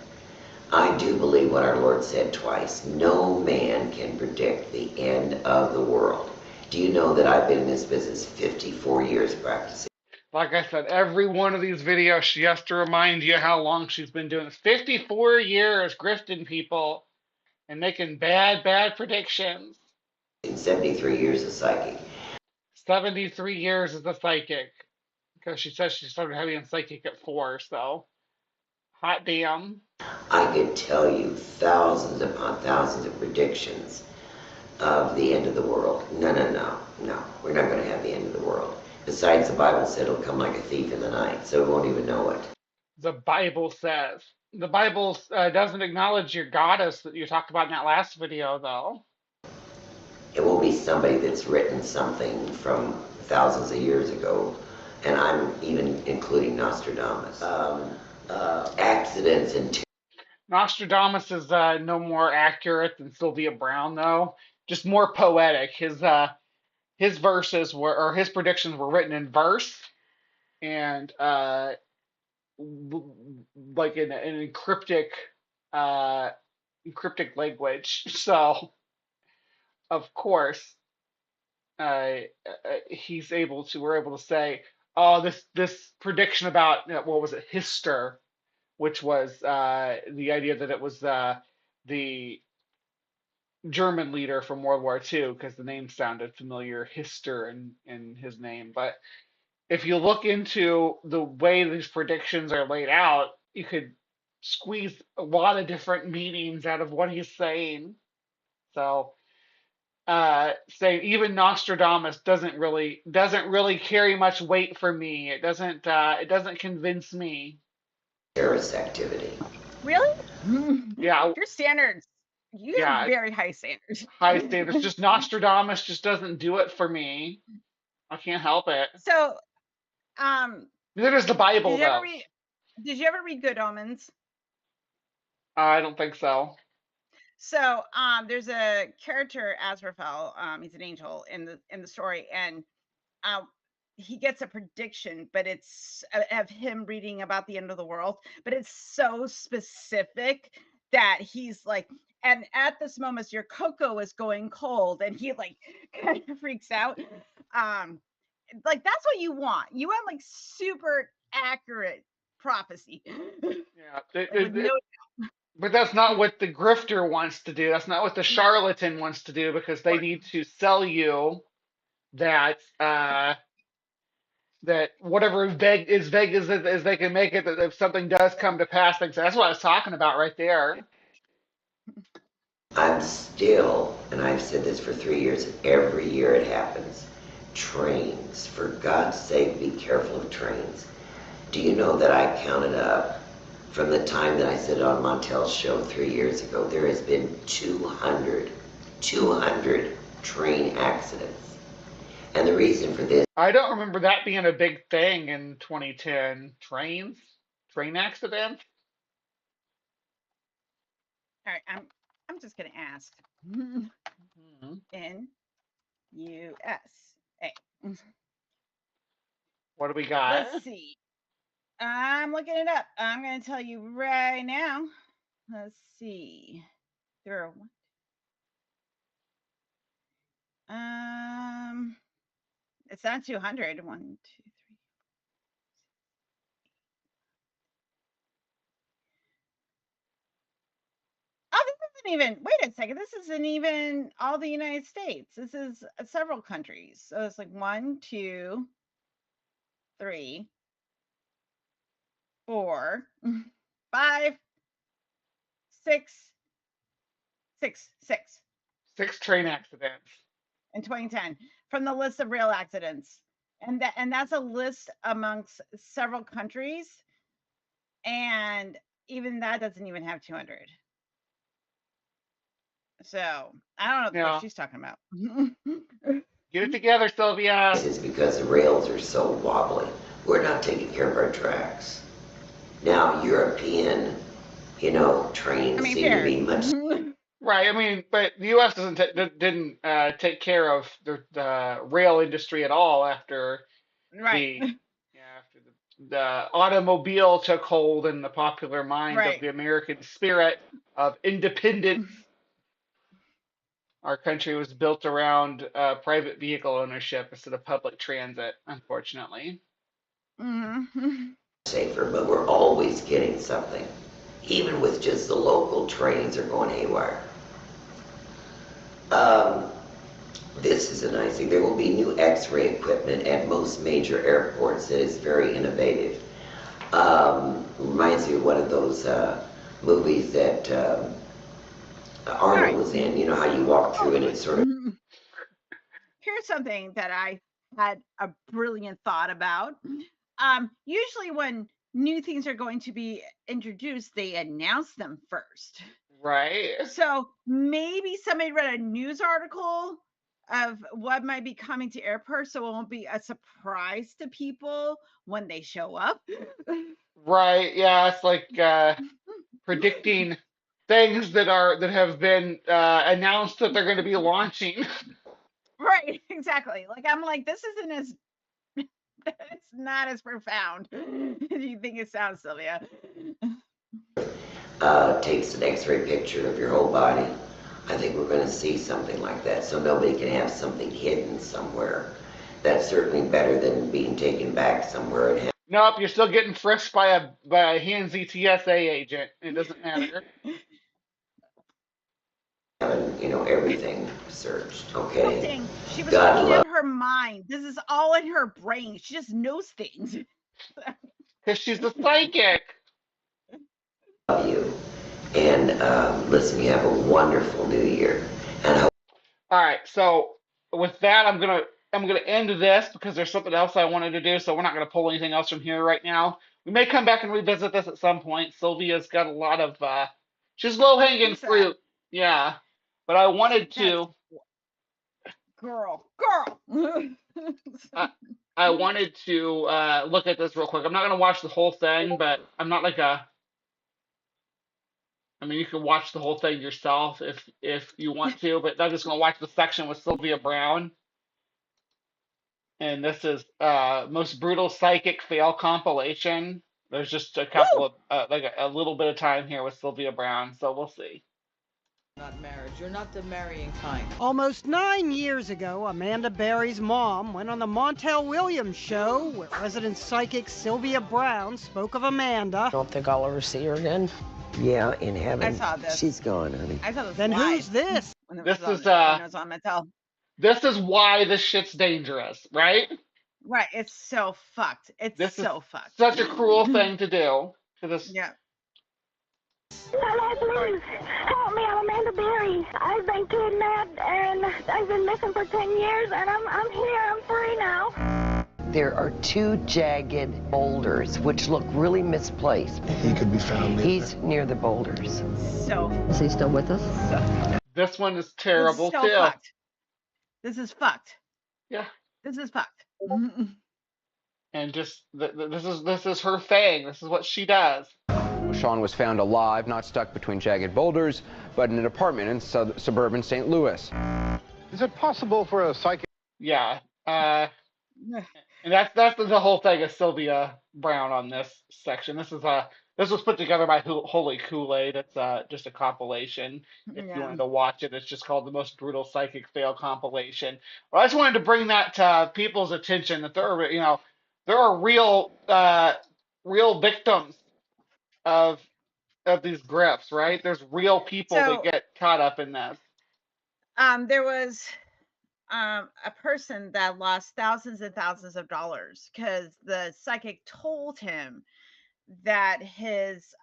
I do believe what our Lord said twice. No man can predict the end of the world. Do you know that I've been in this business 54 years practicing? Like I said, every one of these videos, she has to remind you how long she's been doing this. 54 years grifting people and making bad predictions. 73 years of psychic. 73 years as a psychic. Because she says she started having psychic at 4, so hot damn. I could tell you thousands upon thousands of predictions of the end of the world. No. We're not going to have the end of the world. Besides, the Bible said it'll come like a thief in the night, so we won't even know it. The Bible says. The Bible doesn't acknowledge your goddess that you talked about in that last video, though. It won't be somebody that's written something from thousands of years ago, and I'm even including Nostradamus. Accidents and Nostradamus is no more accurate than Sylvia Browne, though. Just more poetic. His verses were, or his predictions were written in verse, and like in an uh, encryptic language. So, of course, we're able to say, oh, this prediction about what was it, Hister, which was the idea that it was the German leader from World War II, because the name sounded familiar, Hister in his name. But if you look into the way these predictions are laid out, you could squeeze a lot of different meanings out of what he's saying. So, saying even Nostradamus doesn't really carry much weight for me. It doesn't convince me. terrorist activity. Really? Yeah, Your standards. You have yeah, very high standards. high standards. Just Nostradamus just doesn't do it for me. I can't help it. So, um, Neither does the Bible, did you ever though. read? Did you ever read Good Omens? I don't think so. So, there's a character Azrael. He's an angel in the story, and um, he gets a prediction, but it's of him reading about the end of the world. But it's so specific that he's like, and at this moment, your cocoa is going cold, and he like kind of freaks out. Um, like that's what you want. You want like super accurate prophecy. Yeah, Like with no. but that's not what the grifter wants to do. That's not what the charlatan wants to do, because they need to sell you that that whatever as vague as they can make it, that if something does come to pass, that's what I was talking about right there. I'm still, and I've said this for 3 years, and every year it happens. Trains. For God's sake, be careful of trains. Do you know that I counted up from the time that I said it on Montel's show 3 years ago, there has been 200 train accidents. And the reason for this, I don't remember that being a big thing in 2010. Train accidents. All right, I'm just gonna ask. N U S A. What do we got? Let's see. I'm looking it up. I'm gonna tell you right now. Let's see. There are it's not 200. 1, 2, 3. Oh, this isn't even. Wait a second. This isn't even all the United States. This is several countries. So it's like 1, 2, 3, 4, 5, 6, 6, 6 6 train accidents. in 2010 from the list of real accidents, and that's a list amongst several countries, and even that doesn't even have 200. So I don't know what she's talking about. Get it together, Sylvia. is because the rails are so wobbly. we're not taking care of our tracks. Now, European, trains seem to fair. be much. Right. I mean, but the U.S. didn't take care of the rail industry at all after Right. the after the automobile took hold in the popular mind of Right. the American spirit of independence. Our country was built around private vehicle ownership instead of public transit, unfortunately. Safer, but we're always getting something. Even with just the local trains are going haywire. This is a nice thing. There will be new x-ray equipment at most major airports that is very innovative. Reminds me of one of those movies that Arnold was in. You know how you walk through and it's sort of... Here's something that I had a brilliant thought about. Usually when new things are going to be introduced, they announce them first. Right. So maybe somebody read a news article of what might be coming to airports, so it won't be a surprise to people when they show up. Right. Yeah, it's like predicting things that have been announced that they're going to be launching. Right, exactly. Like I'm like, this isn't as it's not as profound as you think it sounds, Sylvia. Takes an x-ray picture of your whole body. I think we're going to see something like that, so nobody can have something hidden somewhere. That's certainly better than being taken back somewhere and Nope, you're still getting frisked by a handsy TSA agent. It doesn't matter. having, everything searched. Okay. Dang, she was God looking love at her mind. This is all in her brain. She just knows things. Because she's a psychic. you. And listen, you have a wonderful new year. And I hope... All right, so with that, I'm gonna end this because there's something else I wanted to do. So we're not gonna pull anything else from here right now. We may come back and revisit this at some point. Sylvia's got a lot of she's low hanging fruit, yeah. But I wanted to. Girl. I wanted to look at this real quick. I'm not gonna watch the whole thing, but I'm not like a. I mean, you can watch the whole thing yourself if you want to, but I'm just gonna watch the section with Sylvia Browne. And this is most brutal psychic fail compilation. There's just a couple of like a little bit of time here with Sylvia Browne, so we'll see. Not marriage. You're not the marrying kind. Almost 9 years ago, Amanda Berry's mom went on the Montel Williams show where resident psychic Sylvia Browne spoke of Amanda. I don't think I'll ever see her again. Yeah, in heaven. I saw this. She's gone, honey. I saw this. Then who's this? This is on Mattel. This is why this shit's dangerous, right? Right. It's so fucked. It's so fucked. Such a cruel thing to do to this. Yeah. Hello, please. Help me. I'm Amanda Berry. I've been kidnapped and I've been missing for 10 years and I'm here. I'm free now. There are 2 jagged boulders which look really misplaced. He could be found near. He's near the boulders. So. Is he still with us? This one is terrible so too. Fucked. This is fucked. Yeah. This is fucked. And just this is her thing. This is what she does. Sean was found alive, not stuck between jagged boulders, but in an apartment in suburban St. Louis. Is it possible for a psychic? Yeah. And that's the whole thing of Sylvia Browne on this section. This was put together by Holy Kool-Aid. It's just a compilation. If you wanted to watch it, it's just called the Most Brutal Psychic Fail Compilation. Well, I just wanted to bring that to people's attention that there are real victims of these grifts, right? There's real people that get caught up in this. There was a person that lost thousands and thousands of dollars because the psychic told him that his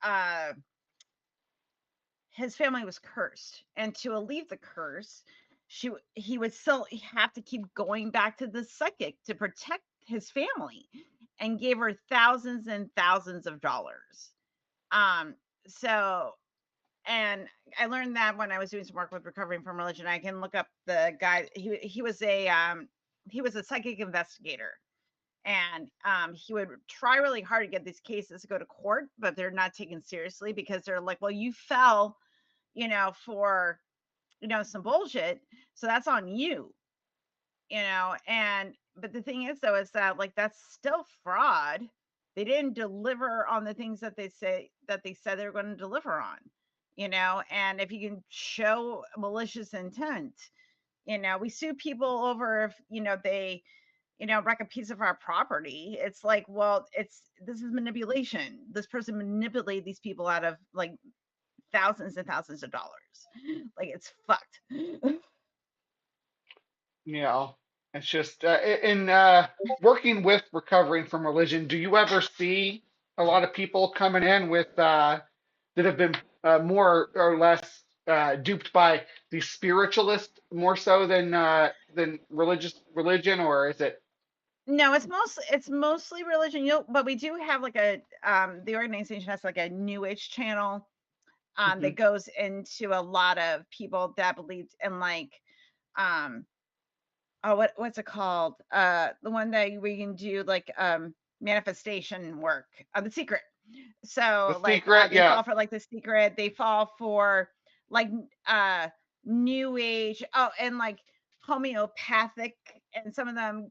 family was cursed, and to alleviate the curse, he would still have to keep going back to the psychic to protect his family, and gave her thousands and thousands of dollars. And I learned that when I was doing some work with Recovering from Religion. I can look up the guy. He was a psychic investigator, And he would try really hard to get these cases to go to court, but they're not taken seriously because they're like, well, you fell, for, some bullshit. So that's on you, and but the thing is though is that like that's still fraud. They didn't deliver on the things that they said they were going to deliver on, and if you can show malicious intent, we sue people over if they wreck a piece of our property. It's like, well, this is manipulation. This person manipulated these people out of like thousands and thousands of dollars. Like it's fucked. It's just in working with recovering from religion. Do you ever see a lot of people coming in with that have been more or less duped by the spiritualist more so than religion, or is it? No, it's mostly religion. But we do have like the organization has like a new age channel that goes into a lot of people that believe in like what's it called? The one that we can do like manifestation work. The Secret. So The like Secret, they yeah. fall for like The Secret. They fall for like new age. Oh, and like homeopathic, and some of them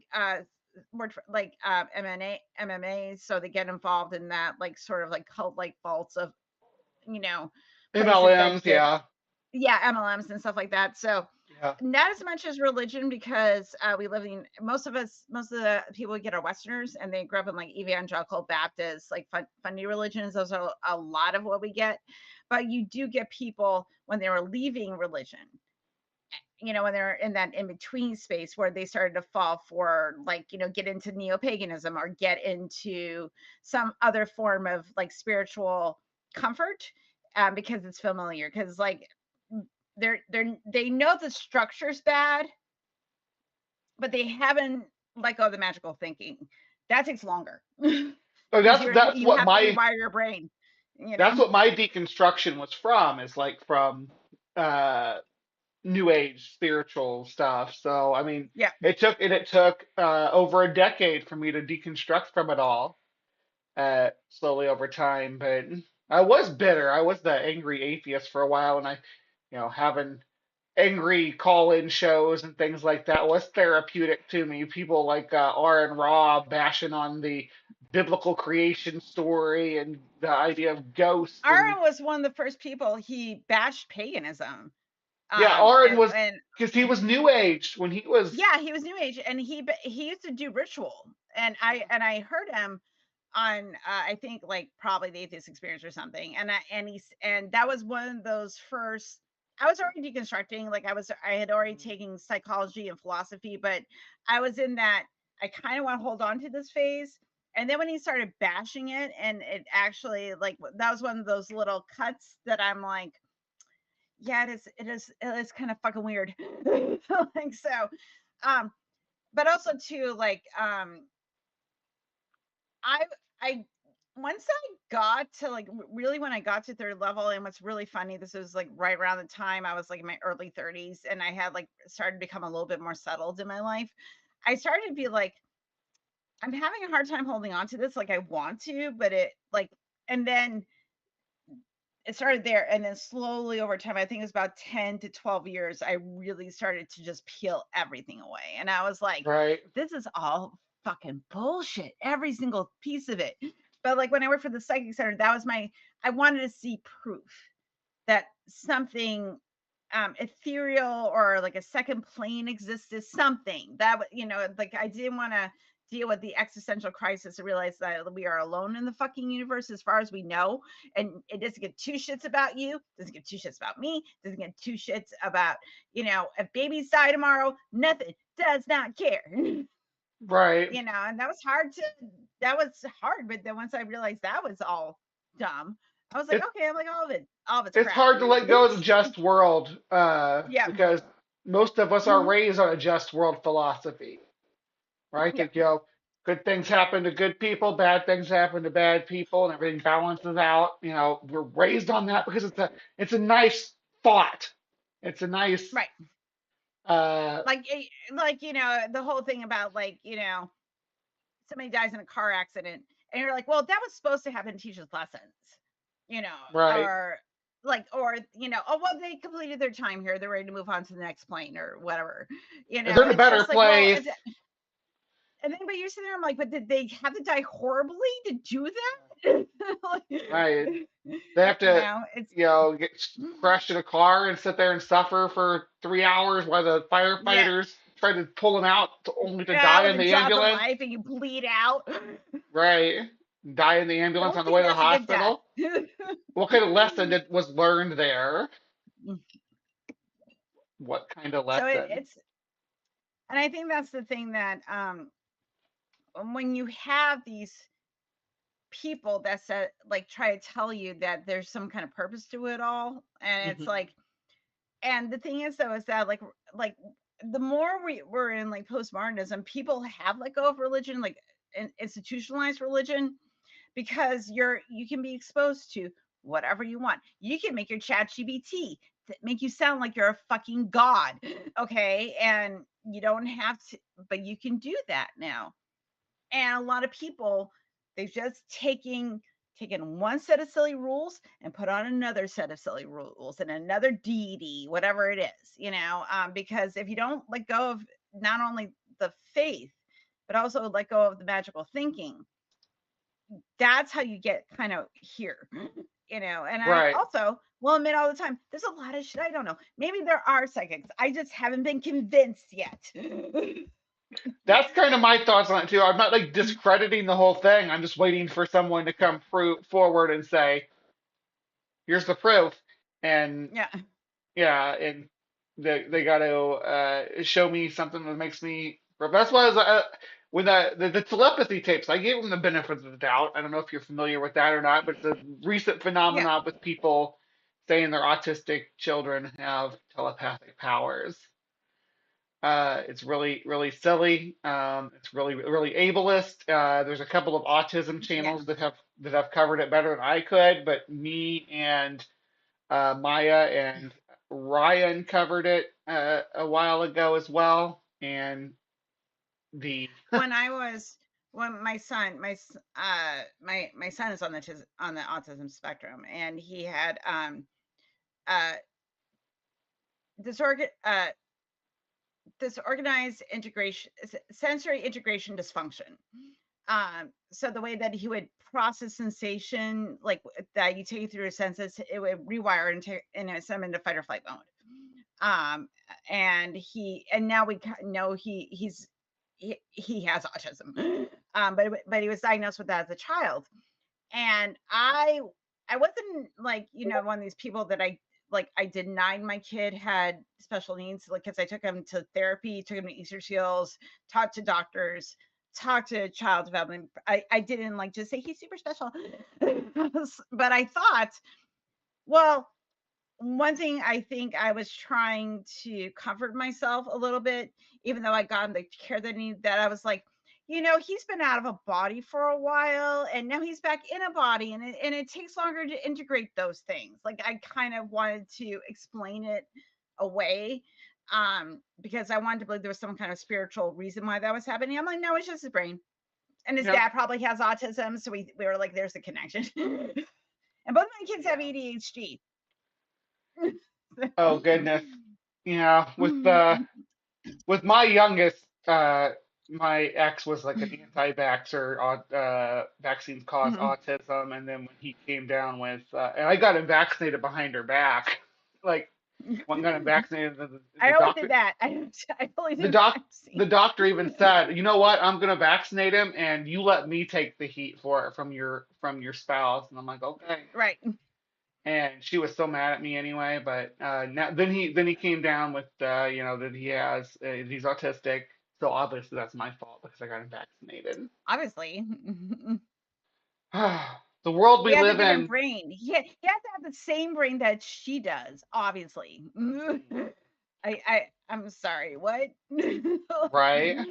more like MMA. So they get involved in that like sort of like cult like faults of places that MLMs, give yeah. MLMs and stuff like that. So Yeah. not as much as religion because we live in most of the people we get are Westerners and they grew up in like evangelical Baptist, like funny religions. Those are a lot of what we get. But you do get people when they were leaving religion, when they're in that in between space where they started to fall for like, get into neo-paganism or get into some other form of like spiritual comfort because it's familiar. Because like they know the structure's bad, but they haven't let go of the magical thinking. That takes longer. So that's You what have to my rewire your brain. that's what my deconstruction was from, is like from new age spiritual stuff. So I mean, Yeah. it took over a decade for me to deconstruct from it all, slowly over time. But I was bitter. I was the angry atheist for a while, and having angry call-in shows and things like that was therapeutic to me. People like R and Raw bashing on the biblical creation story and the idea of ghosts. Aaron was one of the first people he bashed paganism. Yeah, Aaron was, and because he was New Age when he was. Yeah, he was New Age, and he used to do ritual, and I heard him on I think like probably the Atheist Experience or something, and that was one of those first. I was already deconstructing, like I had already taken psychology and philosophy, but I was in that I kind of want to hold on to this phase. And then when he started bashing it, and it actually like that was one of those little cuts that I'm like, yeah, it is kind of fucking weird. Like so, but also too like I once I got to like really when I got to third level, and what's really funny, this was like right around the time I was like in my early 30s, and I had like started to become a little bit more settled in my life. I started to be like, I'm having a hard time holding on to this. Like I want to, but it like, and then it started there, and then slowly over time, I think it was about 10 to 12 years, I really started to just peel everything away. And I was like, Right. this is all fucking bullshit, every single piece of it. But like when I worked for the psychic center, that was I wanted to see proof that something ethereal or like a second plane existed, something that like I didn't want to deal with the existential crisis to realize that we are alone in the fucking universe as far as we know, and it doesn't get two shits about you, doesn't get two shits about me, doesn't get two shits about if babies die tomorrow, nothing, does not care. Right. And that was hard, but then once I realized that was all dumb, I was like, okay, I'm like all of it's It's crap. hard to let go of the just world, Yeah. because most of us are raised on a just world philosophy, right? Yeah. That good things happen to good people, bad things happen to bad people, and everything balances out. We're raised on that because it's a nice thought. It's a nice Right. uh Like the whole thing about like somebody dies in a car accident, and you're like, well, that was supposed to happen to teach us lessons, Right. or oh well, they completed their time here, they're ready to move on to the next plane or whatever. They're in a It's better just like, well, place. and then but you're sitting there, I'm like, but did they have to die horribly to do that? Right. They have to, It's get crushed in a car and sit there and suffer for 3 hours while the yeah, firefighters try to pull them out only to die yeah, with in the the jaws of ambulance. life, and you bleed out. Right. Die in the ambulance Don't on the think way to the that's a good death. hospital. What kind of lesson was learned there? What kind of So lesson? it's, and I think that's the thing that when you have these people that said, like, try to tell you that there's some kind of purpose to it all, and it's Hmm. like, and the thing is though is that like the more we're in like postmodernism, people have let go of religion, like institutionalized religion, because you can be exposed to whatever you want. You can make your chat GBT make you sound like you're a fucking god, okay? And you don't have to, but you can do that now. And a lot of people, they've just taken one set of silly rules and put on another set of silly rules and another deity, whatever it is, because if you don't let go of not only the faith, but also let go of the magical thinking, that's how you get kind of here. And I Right. also will admit all the time, there's a lot of shit I don't know. Maybe there are psychics, I just haven't been convinced yet. That's kind of my thoughts on it too. I'm not like discrediting the whole thing. I'm just waiting for someone to come forward and say, "Here's the proof," and Yeah. yeah, and they got to show me something that makes me. That's why I was when the telepathy tapes, I gave them the benefit of the doubt. I don't know if you're familiar with that or not, but the recent Yeah. phenomenon with people saying their autistic children have telepathic powers. It's really, really silly. It's really, really ableist. There's a couple of autism Yeah. channels that have covered it better than I could, but me and Maya and Ryan covered it a while ago as well. And the when my son my son is on the autism spectrum, and he had uh disorgan disorganized integration, sensory integration dysfunction. So the way that he would process sensation, like that you take you through his senses, it would rewire and send him into fight or flight mode. And now we know he has autism. But he was diagnosed with that as a child. And I wasn't like, one of these people that I denied my kid had special needs, like, because I took him to therapy, took him to Easter seals, talked to doctors, talked to child development. I didn't like just say he's super special. But I thought, well, one thing I think I was trying to comfort myself a little bit, even though I got him the care that he needed, that I was like, he's been out of a body for a while, and now he's back in a body, and it takes longer to integrate those things. Like, I kind of wanted to explain it away, because I wanted to believe there was some kind of spiritual reason why that was happening. I'm like, no, it's just his brain, and his Yep. dad probably has autism, so we were like, there's a connection. And both my kids have ADHD. Oh goodness, yeah, with my youngest, my ex was like an anti-vaxxer. Vaccines cause Mhm. autism, and then when he came down with, and I got him vaccinated behind her back, like one got him vaccinated. I The always doctor, did that. I only the did doc, the vaccine. doctor even said, "You know what? I'm gonna vaccinate him, and you let me take the heat for it from your spouse." And I'm like, okay. Right. And she was so mad at me anyway. But now then he came down with that he has he's autistic, so obviously that's my fault because I got him vaccinated. Obviously. The world He we has a live different in. brain. He has to have the same brain that she does, obviously. I'm sorry, what? Right. All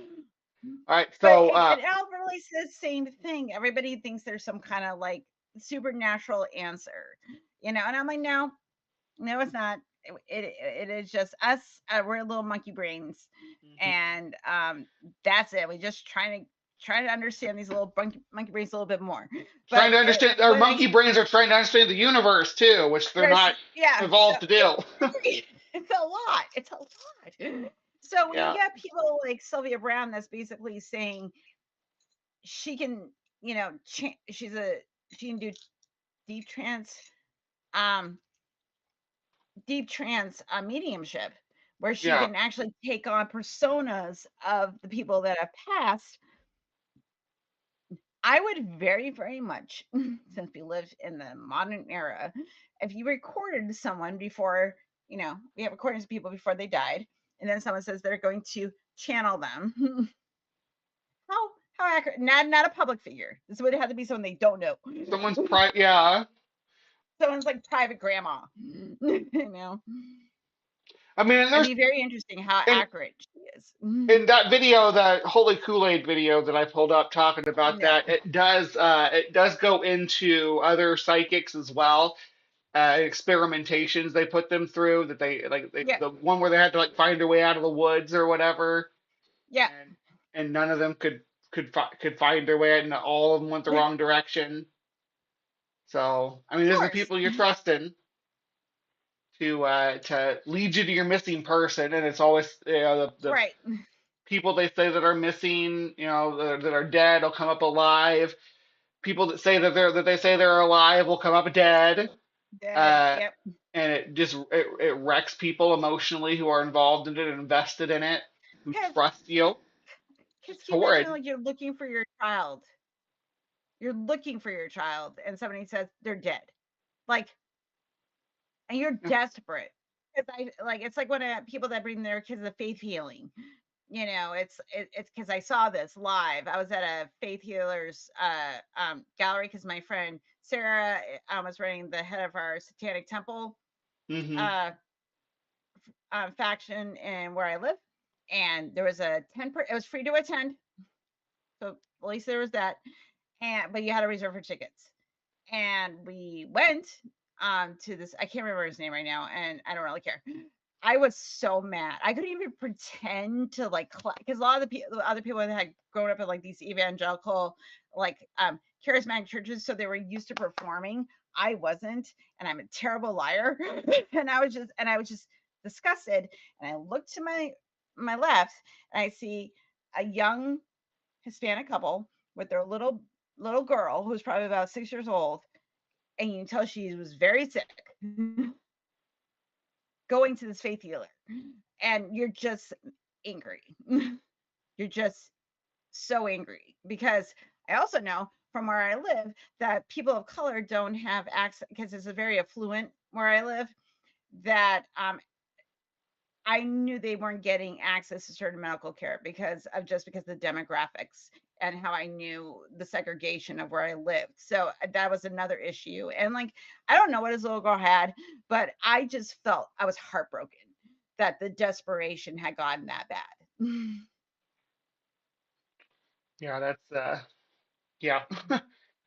right. But So it all really says the same thing. Everybody thinks there's some kind of like supernatural answer, and I'm like, no, it's not. It is just us. We're little monkey brains, and that's it. We just trying to understand these little monkey brains a little bit more. Trying But to understand, our when monkey brains are trying to understand the universe too, which they're not so evolved to do. it's a lot. It's a lot. So when you Yeah. get people like Sylvia Browne, that's basically saying she can, she can do deep trance, um, mediumship, where she Yeah. can actually take on personas of the people that have passed. I would very, very much, since we live in the modern era, if you recorded someone before, we have recordings of people before they died, and then someone says they're going to channel them. how accurate? Not a public figure. This would have to be someone they don't know. Someone's yeah. Someone's like private grandma. I mean, It'd be very interesting how accurate she is. In that video, that Holy Kool-Aid video that I pulled up talking about Yeah. that, it does go into other psychics as well. Experimentations they put them through, that the one where they had to like find their way out of the woods or whatever. Yeah. And none of them could find their way out, and all of them went the wrong direction. So I mean, there's the people you're trusting to lead you to your missing person, and it's always the right. people they say that are missing, that are dead will come up alive. People that say that they say they're alive will come up dead. Yep. And it wrecks people emotionally who are involved in it and invested in it, who trust you. Because you imagine, like, you're looking for your child. You're looking for your child, and somebody says they're dead. Like, and you're desperate. It's like when people that bring their kids to faith healing. It's because I saw this live. I was at a faith healers gallery because my friend Sarah was running the head of our satanic temple faction in where I live, and there was a 10 it was free to attend, so at least there was that, but you had to reserve for tickets, and we went to this. I can't remember his name right now, and I don't really care. I was so mad. I couldn't even pretend to because a lot of the other people that had grown up in like these evangelical, charismatic churches, so they were used to performing. I wasn't, and I'm a terrible liar. and I was just disgusted. And I looked to my left, and I see a young Hispanic couple with their little girl who's probably about 6 years old, and you can tell she was very sick. Going to this faith healer, and you're just angry. You're just so angry, because I also know from where I live that people of color don't have access, because it's a very affluent where I live, that I knew they weren't getting access to certain medical care because of the demographics and how I knew the segregation of where I lived. So that was another issue. And I don't know what his little girl had, but I just felt I was heartbroken that the desperation had gotten that bad. Yeah,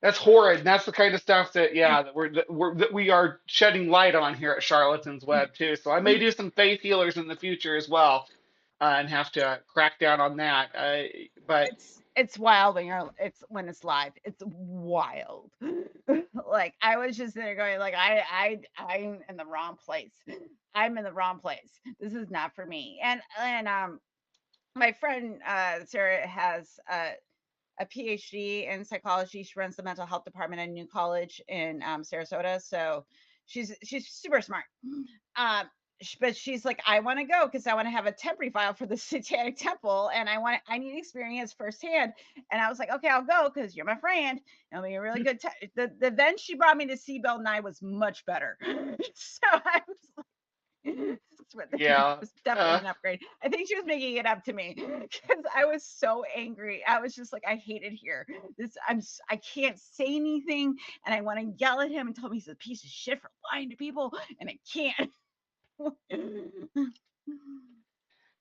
that's horrid. And that's the kind of stuff that that we are shedding light on here at Charlatan's Web too. So I may do some faith healers in the future as well, and have to crack down on that. But it's wild when it's live. It's wild. I was just there going I'm in the wrong place. I'm in the wrong place. This is not for me. And my friend Sarah has a PhD in psychology. She runs the mental health department at New College in Sarasota. So she's super smart. But she's like, I want to go because I want to have a temporary file for the Satanic Temple, and I need experience firsthand. And I was like, okay, I'll go because you're my friend. It'll be a really good time. The event she brought me to Seabell Night was much better. So I was like, it was definitely an upgrade. I think she was making it up to me because I was so angry. I was just like, I hate it here. I can't say anything, and I want to yell at him and tell him he's a piece of shit for lying to people, and I can't.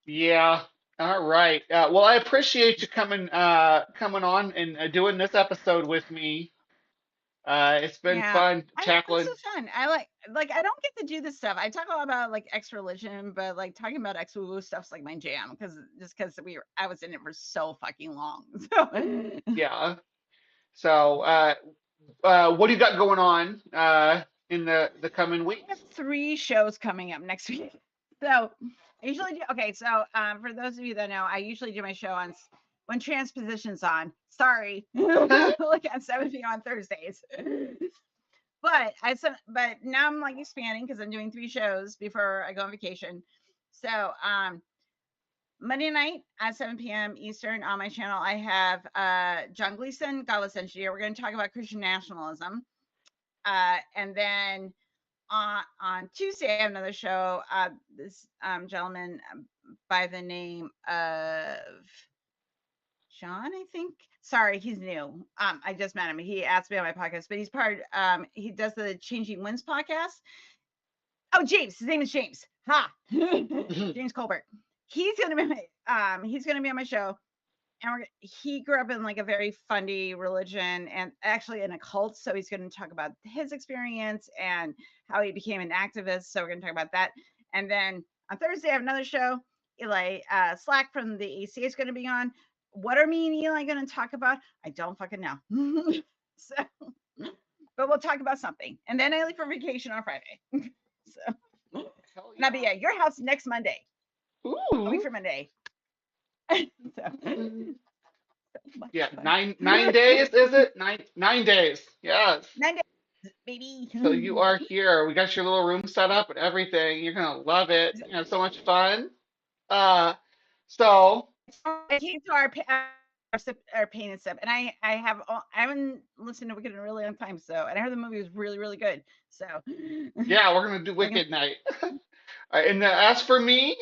Yeah. All right. Well, I appreciate you coming on and doing this episode with me. It's been Yeah. fun This tackling. is fun. I like I don't get to do this stuff. I talk a lot about like ex-religion, but like talking about ex-woo stuff's like my jam because I was in it for so fucking long. So Yeah. So, what do you got going on in the coming I have weeks? 3 shows coming up next week. So I usually do okay, so for those of you that know, I usually do my show on when transposition's on. Sorry. Like at 7 p.m. on Thursdays. But now I'm like expanding because I'm doing 3 shows before I go on vacation. So Monday night at 7 p.m. Eastern on my channel, I have John Gleason, Godless Engineer. We're going to talk about Christian nationalism. And then on Tuesday, I have another show. This gentleman by the name of John, I think. Sorry, he's new. I just met him. He asked me on my podcast, but he's part. He does the Changing Winds podcast. Oh, James. His name is James. Ha, James Colbert. He's gonna be on my show, and he grew up in like a very funny religion and actually in a cult. So he's going to talk about his experience and how he became an activist. So we're going to talk about that. And then on Thursday, I have another show. Eli Slack from the ACA is going to be on. What are me and Eli going to talk about? I don't fucking know. So, but we'll talk about something. And then I leave for vacation on Friday. So, and I'll be at your house next Monday. Ooh. A week from Monday. So, yeah, 9 days, is it? 9 days. Yes. 9 days, baby. So you are here. We got your little room set up and everything. You're gonna love it. You know, so much fun. So I came to our pain and stuff, and I haven't listened to Wicked in a really long time. So, and I heard the movie was really really good. So yeah, we're gonna do Wicked Night. And as for me,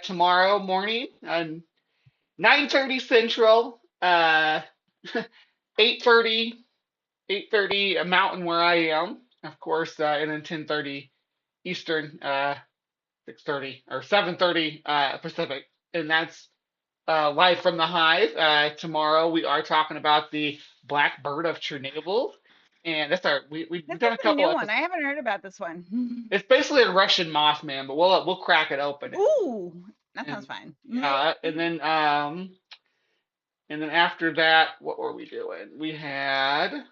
tomorrow morning, 9:30 Central, 8:30 Mountain where I am, of course, and then 10:30 Eastern, 6:30 or 7:30 Pacific, and that's live from the Hive. Tomorrow we are talking about the Black Bird of Chernobyl, and that's we've done a a couple new episodes. one. I haven't heard about this one. It's basically a Russian Mothman, but we'll crack it open. Ooh, that sounds fine. And then after that, what were we doing? We had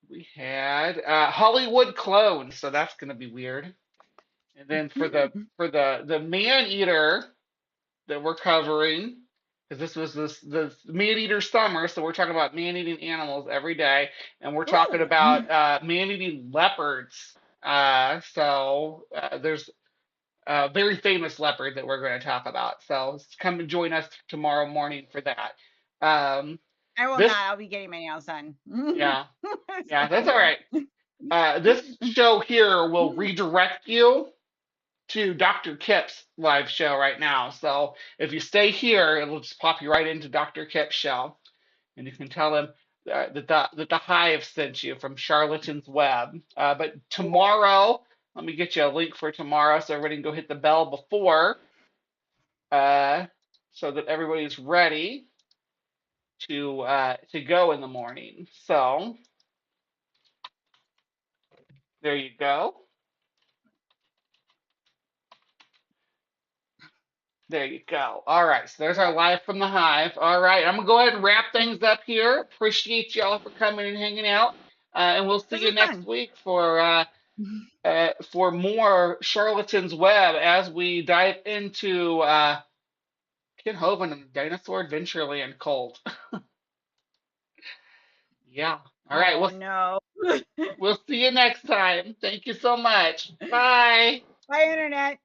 we had Hollywood Clones, so that's gonna be weird. And then for the Man Eater that we're covering, because this was the Man Eater summer, so we're talking about man eating animals every day, and we're talking about man eating leopards. There's a very famous leopard that we're going to talk about. So come and join us tomorrow morning for that. I will not. I'll be getting my nails done. Yeah, that's all right. This show here will redirect you to Dr. Kip's live show right now. So if you stay here, it'll just pop you right into Dr. Kip's show, and you can tell him that the Hive sent you from Charlatan's Web. But tomorrow, let me get you a link for tomorrow so everybody can go hit the bell before, so that everybody's ready to go in the morning. So there you go. There you go. All right, so there's our live from the Hive. All right, I'm gonna go ahead and wrap things up here. Appreciate y'all for coming and hanging out, and we'll see you next week for more Charlatan's Web as we dive into Ken Hovind and the Dinosaur Adventureland cult. Yeah. All right. No. We'll see you next time. Thank you so much. Bye. Bye, Internet.